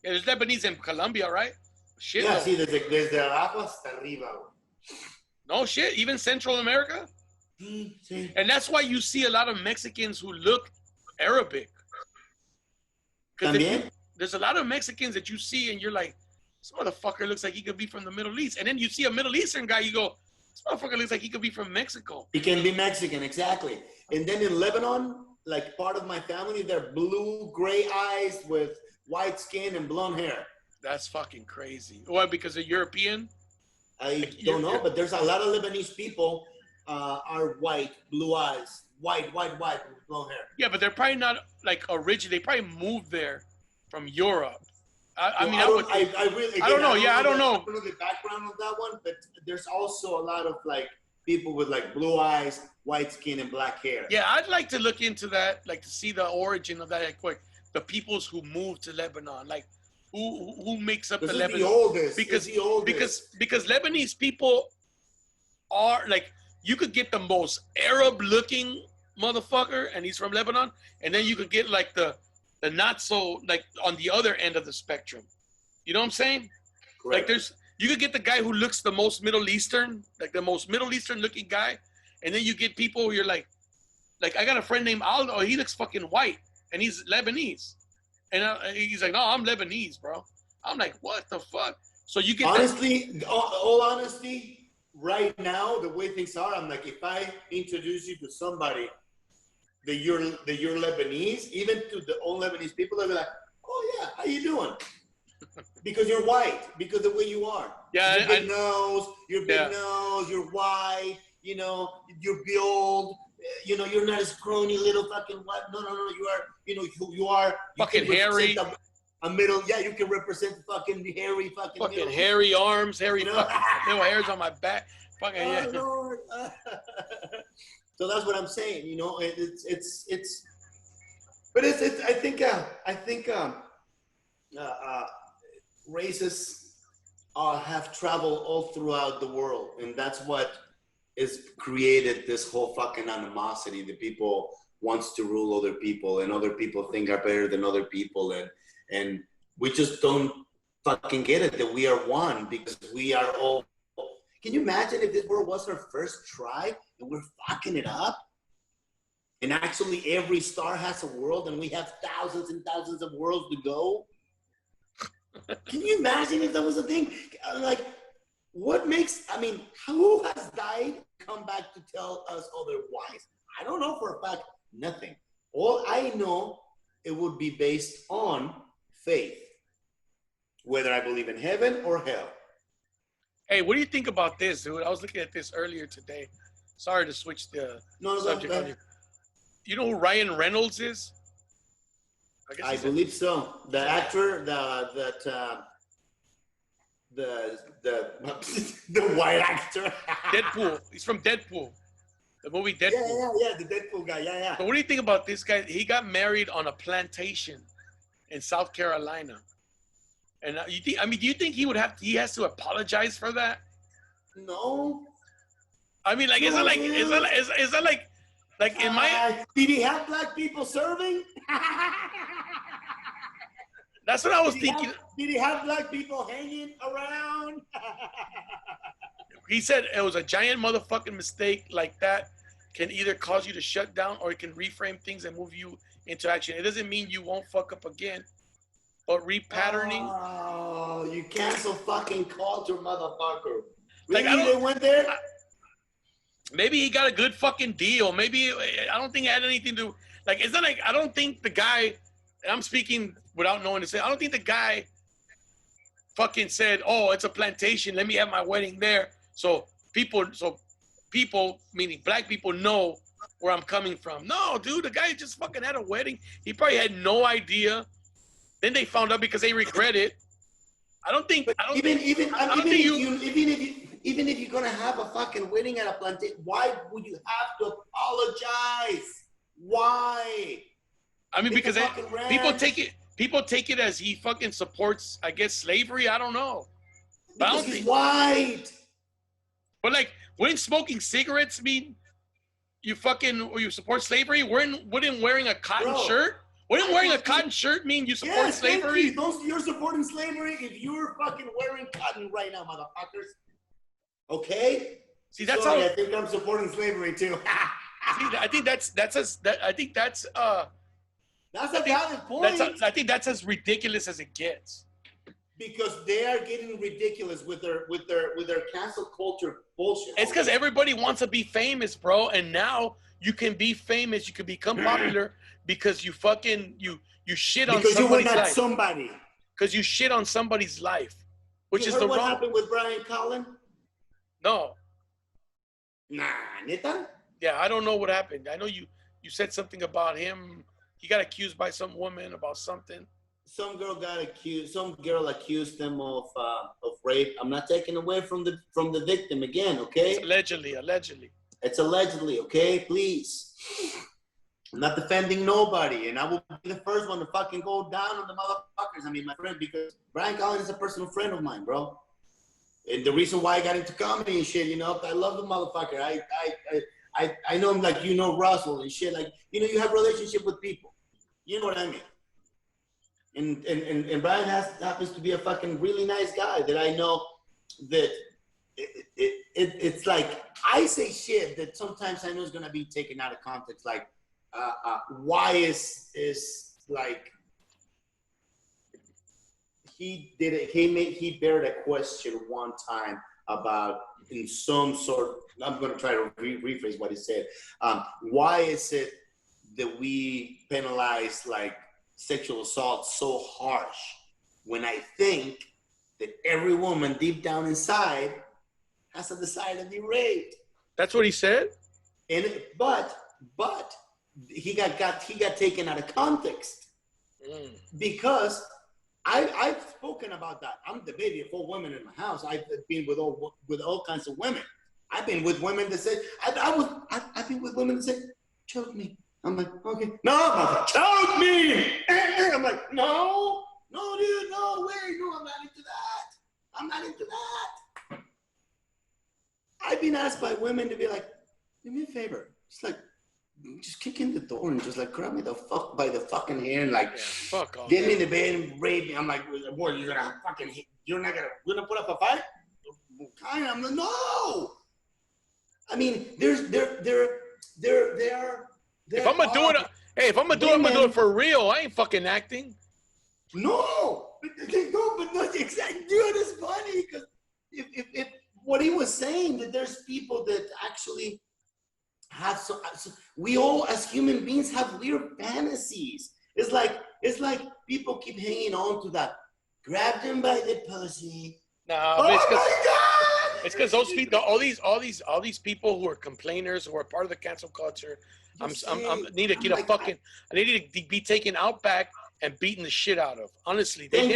Yeah, there's Lebanese in Colombia, right? Shit. Yeah, see, desde abajo hasta arriba. No shit, even Central America. Sí. And that's why you see a lot of Mexicans who look Arabic. Because there's a lot of Mexicans that you see and you're like, this motherfucker looks like he could be from the Middle East. And then you see a Middle Eastern guy, you go, this motherfucker looks like he could be from Mexico. He can be Mexican, exactly. And then in Lebanon, like part of my family, they're blue, gray eyes with white skin and blonde hair. That's fucking crazy. Why? Because they're European? I don't know, but there's a lot of Lebanese people are white, blue eyes, white, with blonde hair. Yeah, but they're probably not like original. They probably moved there from Europe. I don't know. Yeah, I don't know. I don't know the background of that one, but there's also a lot of like people with like blue eyes, white skin, and black hair. Yeah, I'd like to look into that, like to see the origin of that. Like, quick, the peoples who moved to Lebanon, like who makes up the Lebanon? The oldest. Because Lebanese people are like, you could get the most Arab-looking motherfucker, and he's from Lebanon, and then you could get like the not so, like on the other end of the spectrum. You know what I'm saying? Correct. Like you could get the guy who looks the most Middle Eastern, like the most Middle Eastern looking guy, and then you get people who you're like I got a friend named Aldo. He looks fucking white, and he's Lebanese, and he's like, no, I'm Lebanese, bro. I'm like, what the fuck? So you get honestly, all honesty, right now the way things are, I'm like, if I introduce you to somebody that you're Lebanese, even to the old Lebanese people, they'll be like, oh yeah, how you doing? Because you're white, because the way you are. Yeah, your big nose, you're white, you know, your build, you know, you're not a scrawny little fucking white. No, you are, you know, you are fucking hairy. A middle, yeah, you can represent fucking hairy fucking hairy arms, hairy fucking little hairs on my back. Fucking yeah. Lord. So that's what I'm saying, you know. But I think races have traveled all throughout the world, and that's what has created this whole fucking animosity. The people wants to rule other people, and other people think are better than other people, and we just don't fucking get it that we are one, because we are all. Can you imagine if this world was our first try and we're fucking it up? And actually every star has a world and we have thousands and thousands of worlds to go? Can you imagine if that was a thing? Like, what makes, I mean, who has died, come back to tell us otherwise? I don't know for a fact, nothing. All I know, it would be based on faith, whether I believe in heaven or hell. Hey, what do you think about this, dude? I was looking at this earlier today. Sorry to switch the subject on you. You know who Ryan Reynolds is? I believe so. The actor, the white actor. Deadpool. He's from Deadpool. The movie Deadpool. Yeah, the Deadpool guy. Yeah. But what do you think about this guy? He got married on a plantation in South Carolina. And do you think he has to apologize for that? No. I mean, like, is that like in my? Did he have black people serving? That's what I was thinking. Did he have black people hanging around? He said it was a giant motherfucking mistake like that can either cause you to shut down or it can reframe things and move you into action. It doesn't mean you won't fuck up again. But repatterning. Oh, you cancel fucking culture, motherfucker. Like, really, they went there? Maybe he got a good fucking deal. Maybe, I don't think it had anything to, like, it's not like, I don't think the guy, I'm speaking without knowing to say, I don't think the guy fucking said, oh, it's a plantation, let me have my wedding there. So people, meaning black people, know where I'm coming from. No, dude, the guy just fucking had a wedding. He probably had no idea. Then they found out because they regret it. Even if you're gonna have a fucking wedding at a plantation, why would you have to apologize? Why? I mean, because people take it as he fucking supports, I guess, slavery. I don't know. But because he's white. But like, wouldn't smoking cigarettes mean you support slavery? Wouldn't wearing a cotton shirt? Wouldn't wearing a cotton shirt mean you support slavery? You're supporting slavery if you're fucking wearing cotton right now, motherfuckers. Okay? See, that's I think I'm supporting slavery too. See, I think that's a valid point. I think that's as ridiculous as it gets. Because they are getting ridiculous with their cancel culture bullshit. It's because everybody wants to be famous, bro. And now you can be famous, you can become popular because you fucking you shit on somebody's life. Because you were not somebody. because you shit on somebody's life, which is the what wrong. happened with Brian Collin? No. Nah, neta? Yeah, I don't know what happened. I know you said something about him. He got accused by some woman about something. Some girl accused him of rape. I'm not taking away from the victim again, okay? It's allegedly. It's allegedly, okay? Please. I'm not defending nobody, and I will be the first one to fucking go down on the motherfuckers. I mean, my friend, because Brian Collins is a personal friend of mine, bro. And the reason why I got into comedy and shit, you know, I love the motherfucker. I know him like you know Russell and shit. Like, you know, you have a relationship with people. You know what I mean? And Brian happens to be a fucking really nice guy that I know that it's like I say shit that sometimes I know is gonna be taken out of context. Like, why is like he did it? He bared a question one time about in some sort. I'm gonna try to rephrase what he said. Why is it that we penalize like sexual assault so harsh when I think that every woman deep down inside has a desire to be raped? That's what he said. But he got taken out of context because I've spoken about that. I'm the baby of 4 women in my house. I've been with all kinds of women. I've been with women that said I've been with women that said choke me. I'm like, okay, no, mother, choke me. I'm like, no, dude, no way, no, I'm not into that. I've been asked by women to be like, do me a favor, just kick in the door and just like grab me the fuck by the fucking hair and like, fuck off, get me in the bed and rape me. I'm like, boy, you're not gonna put up a fight? I'm like, no. I mean, there are. If I'm gonna do it, I'm gonna do it for real. I ain't fucking acting. No, but exactly. Dude, it's funny because if what he was saying that there's people that actually have so we all as human beings have weird fantasies. It's like people keep hanging on to that. Grab them by the pussy. Nah, oh but my God! It's because those people, all these people who are complainers, who are part of the cancel culture. I need to be taken out back and beaten the shit out of. Honestly, they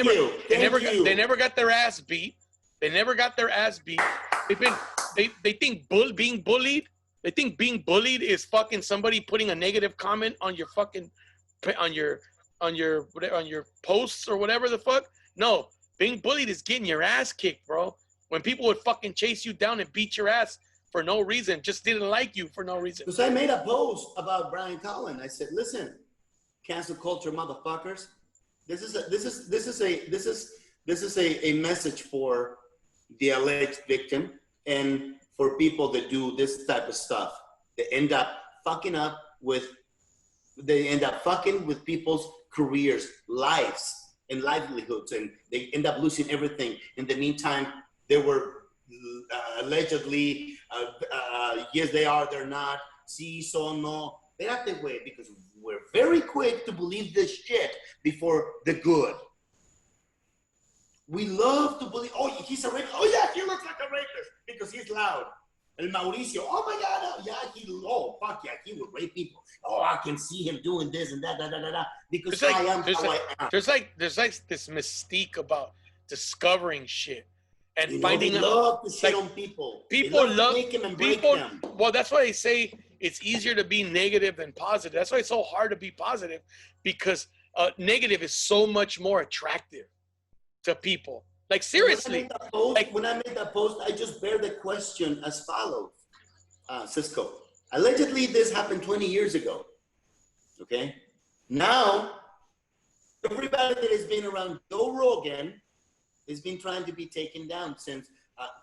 never got their ass beat. They never got their ass beat. They think being bullied. They think being bullied is fucking somebody putting a negative comment on your fucking on your posts or whatever the fuck. No, being bullied is getting your ass kicked, bro. When people would fucking chase you down and beat your ass for no reason, just didn't like you for no reason. Because I made a post about Brian Collin. I said, listen, cancel culture motherfuckers. This is a message for the alleged victim and for people that do this type of stuff. They end up fucking with people's careers, lives, and livelihoods, and they end up losing everything. In the meantime, they were allegedly, yes, they are, they're not, sí, son, no. They act that way because we're very quick to believe this shit before the good. We love to believe, oh, he's a rapist. Oh, yeah, he looks like a rapist because he's loud. El Mauricio, oh my God, fuck yeah, he will rape people. Oh, I can see him doing this and that, because I am how I am. There's like this mystique about discovering shit and finding. They love to shit on people. People love to make them and break them. Well, that's why they say it's easier to be negative than positive. That's why it's so hard to be positive, because negative is so much more attractive to people. Like, seriously. When I made that post, I just bear the question as follows, Cisco. Allegedly, this happened 20 years ago. Okay? Now, everybody that has been around Joe Rogan has been trying to be taken down since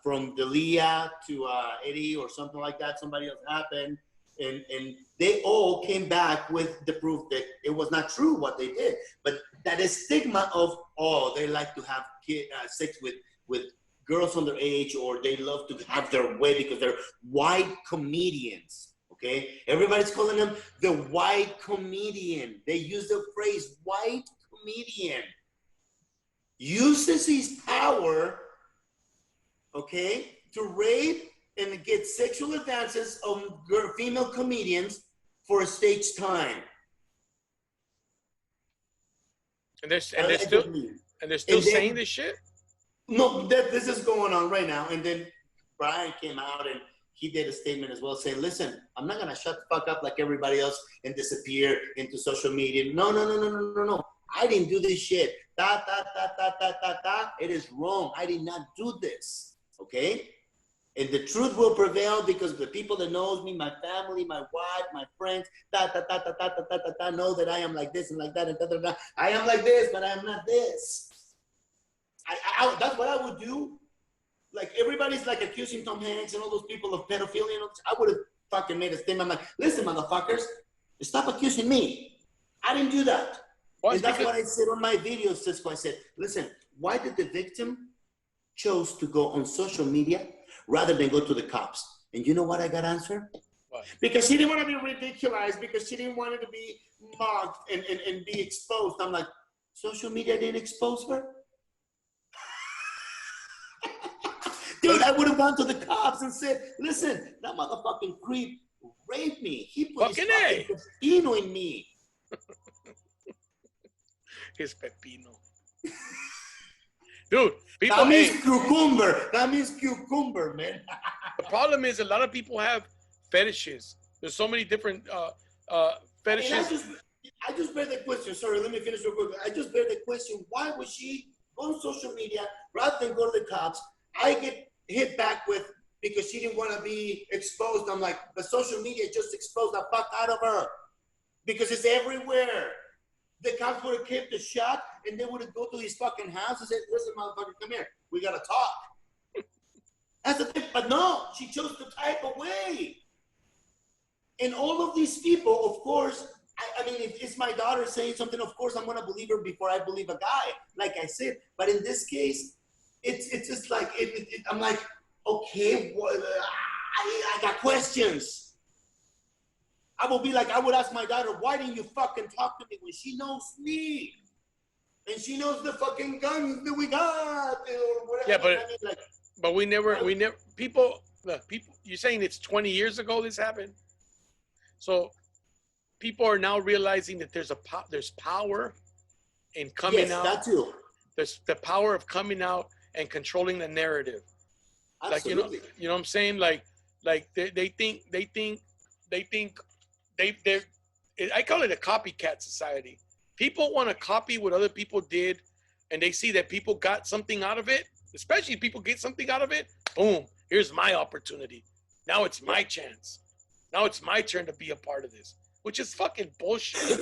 from Delia to Eddie or something like that. Somebody else happened. And they all came back with the proof that it was not true what they did. But that is stigma of, oh, they like to have sex with girls underage, or they love to have their way because they're white comedians, okay? Everybody's calling them the white comedian. They use the phrase white comedian. uses his power, okay, to rape and get sexual advances of female comedians for stage time. And they're still saying this shit? No, this is going on right now. And then Brian came out and he did a statement as well saying, listen, I'm not going to shut the fuck up like everybody else and disappear into social media. No. I didn't do this shit. It is wrong. I did not do this. Okay? And the truth will prevail because the people that knows me, my family, my wife, my friends, know that I am like this and like that and I am like this, but I am not this. That's what I would do. Like everybody's like accusing Tom Hanks and all those people of pedophilia. I would have fucking made a statement. I'm like, listen, motherfuckers, stop accusing me. I didn't do that. And that's what I said on my videos, Cisco. I said, listen, why did the victim chose to go on social media rather than go to the cops? And you know what I got answered? What? Because she didn't want to be ridiculized, because she didn't want it to be mocked and be exposed. I'm like, social media didn't expose her? Dude, I would have gone to the cops and said, listen, that motherfucking creep raped me. He put his fucking pepino in me. His pepino. Dude, people. That means cucumber. That means cucumber, man. The problem is a lot of people have fetishes. There's so many different fetishes. I just bear the question. Sorry, let me finish real quick. I just bear the question. Why would she go on social media rather than go to the cops? I get hit back with because she didn't want to be exposed. I'm like, the social media just exposed the fuck out of her because it's everywhere. The cops would have kept the shot and they would have go to his fucking house and said, listen, motherfucker, come here. We got to talk. That's the thing. But no, she chose to type away. And all of these people, of course, I mean, if it's my daughter saying something, of course, I'm going to believe her before I believe a guy, like I said. But in this case, it's just like, I'm like, okay, I got questions. I will be like, I would ask my daughter, why didn't you fucking talk to me when she knows me? And she knows the fucking guns that we got or whatever. Yeah, but, I mean, like, but we never, people, you're saying it's 20 years ago this happened? So people are now realizing that there's power in coming out. That too. There's the power of coming out and controlling the narrative. Absolutely. Like, you know what I'm saying? Like they think I call it a copycat society. People want to copy what other people did, and they see that people got something out of it, especially people get something out of it. Boom, here's my opportunity. Now it's my chance. Now it's my turn to be a part of this, which is fucking bullshit.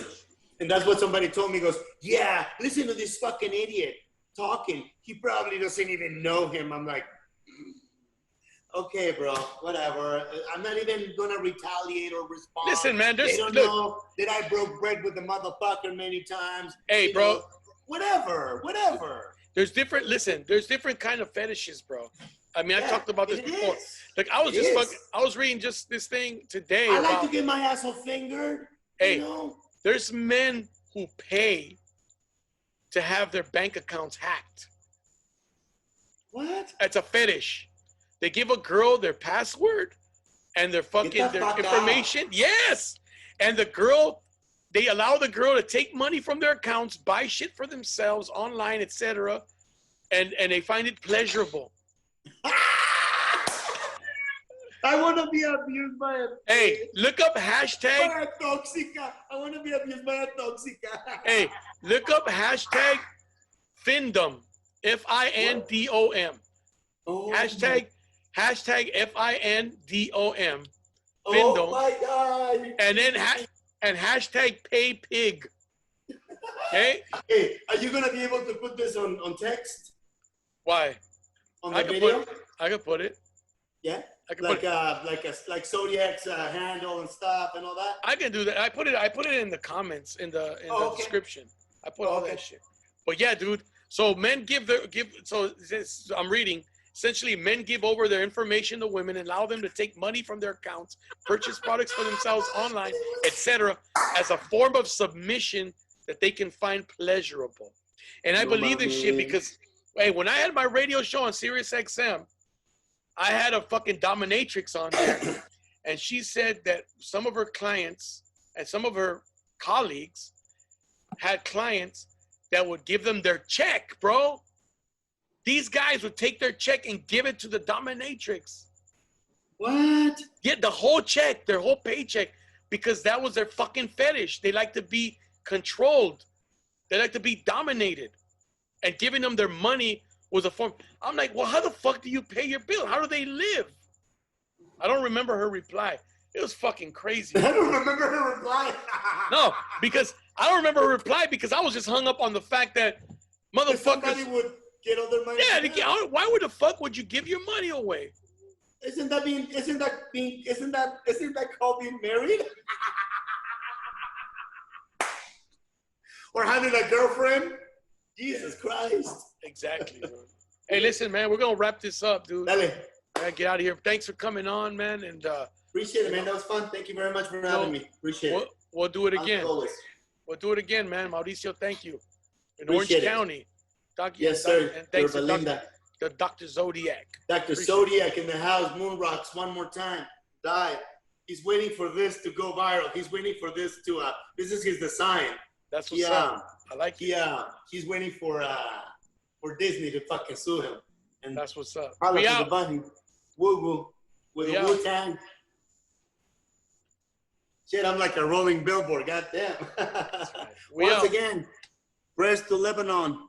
And that's what somebody told me. Goes, yeah, listen to this fucking idiot talking. He probably doesn't even know him. I'm like, okay, bro, whatever. I'm not even gonna retaliate or respond. Listen, man, they don't know that I broke bread with the motherfucker many times. Hey, bro. Know, whatever. There's different kind of fetishes, bro. I mean, I talked about this before. Like, I was reading just this thing today. I like to get my asshole fingered. Hey, you know? There's men who pay to have their bank accounts hacked. What? It's a fetish. They give a girl their password and their information. Out. Yes. And they allow the girl to take money from their accounts, buy shit for themselves online, etc. And they find it pleasurable. I want to be abused by a... Hey, look up hashtag... By a toxica. I want to be abused by a toxica. Hey, look up hashtag Findom. Findom. Oh, hashtag Findom. Oh my God. And then hashtag pay pig. Okay? Hey, are you going to be able to put this on text? Why? On the video? I could put it. Yeah? Like Zodiac's handle and stuff and all that? I can do that. I put it in the comments, in the description. I put all that shit. But yeah, dude. So men I'm reading, essentially men give over their information to women and allow them to take money from their accounts, purchase products for themselves online, etc., as a form of submission that they can find pleasurable. And I believe this shit because, hey, when I had my radio show on Sirius XM, I had a fucking dominatrix on there. And she said that some of her clients and some of her colleagues had clients that would give them their check, bro. These guys would take their check and give it to the dominatrix. What? Yeah, the whole check, their whole paycheck, because that was their fucking fetish. They like to be controlled. They like to be dominated. And giving them their money was a form. I'm like, well, how the fuck do you pay your bill? How do they live? I don't remember her reply. It was fucking crazy. I don't remember her reply. No, because I don't remember her reply because I was just hung up on the fact that motherfuckers. Somebody would get all their money. Yeah, why would the fuck would you give your money away? Isn't that called being married? Or having a girlfriend? Jesus Christ. Exactly, bro. Hey, listen, man, we're gonna wrap this up, dude. Dale. Get out of here. Thanks for coming on, man, and appreciate it, man. That was fun. Thank you very much for having me. Appreciate it. We'll do it again. Always. We'll do it again, man. Mauricio, thank you. In Appreciate Orange County. Yes, sir. And thanks to Belinda. Dr. Zodiak. Dr. Zodiak in the house. Moonrocks one more time. Die. He's waiting for this to go viral. He's waiting for this to this is his design. That's what's up. I like it. Yeah. He's waiting for Disney to fucking sue him. And that's what's up. Probably the button. Woo woo. With a Wu-Tang. Shit, I'm like a rolling billboard. Goddamn. Right. Once again, press to Lebanon.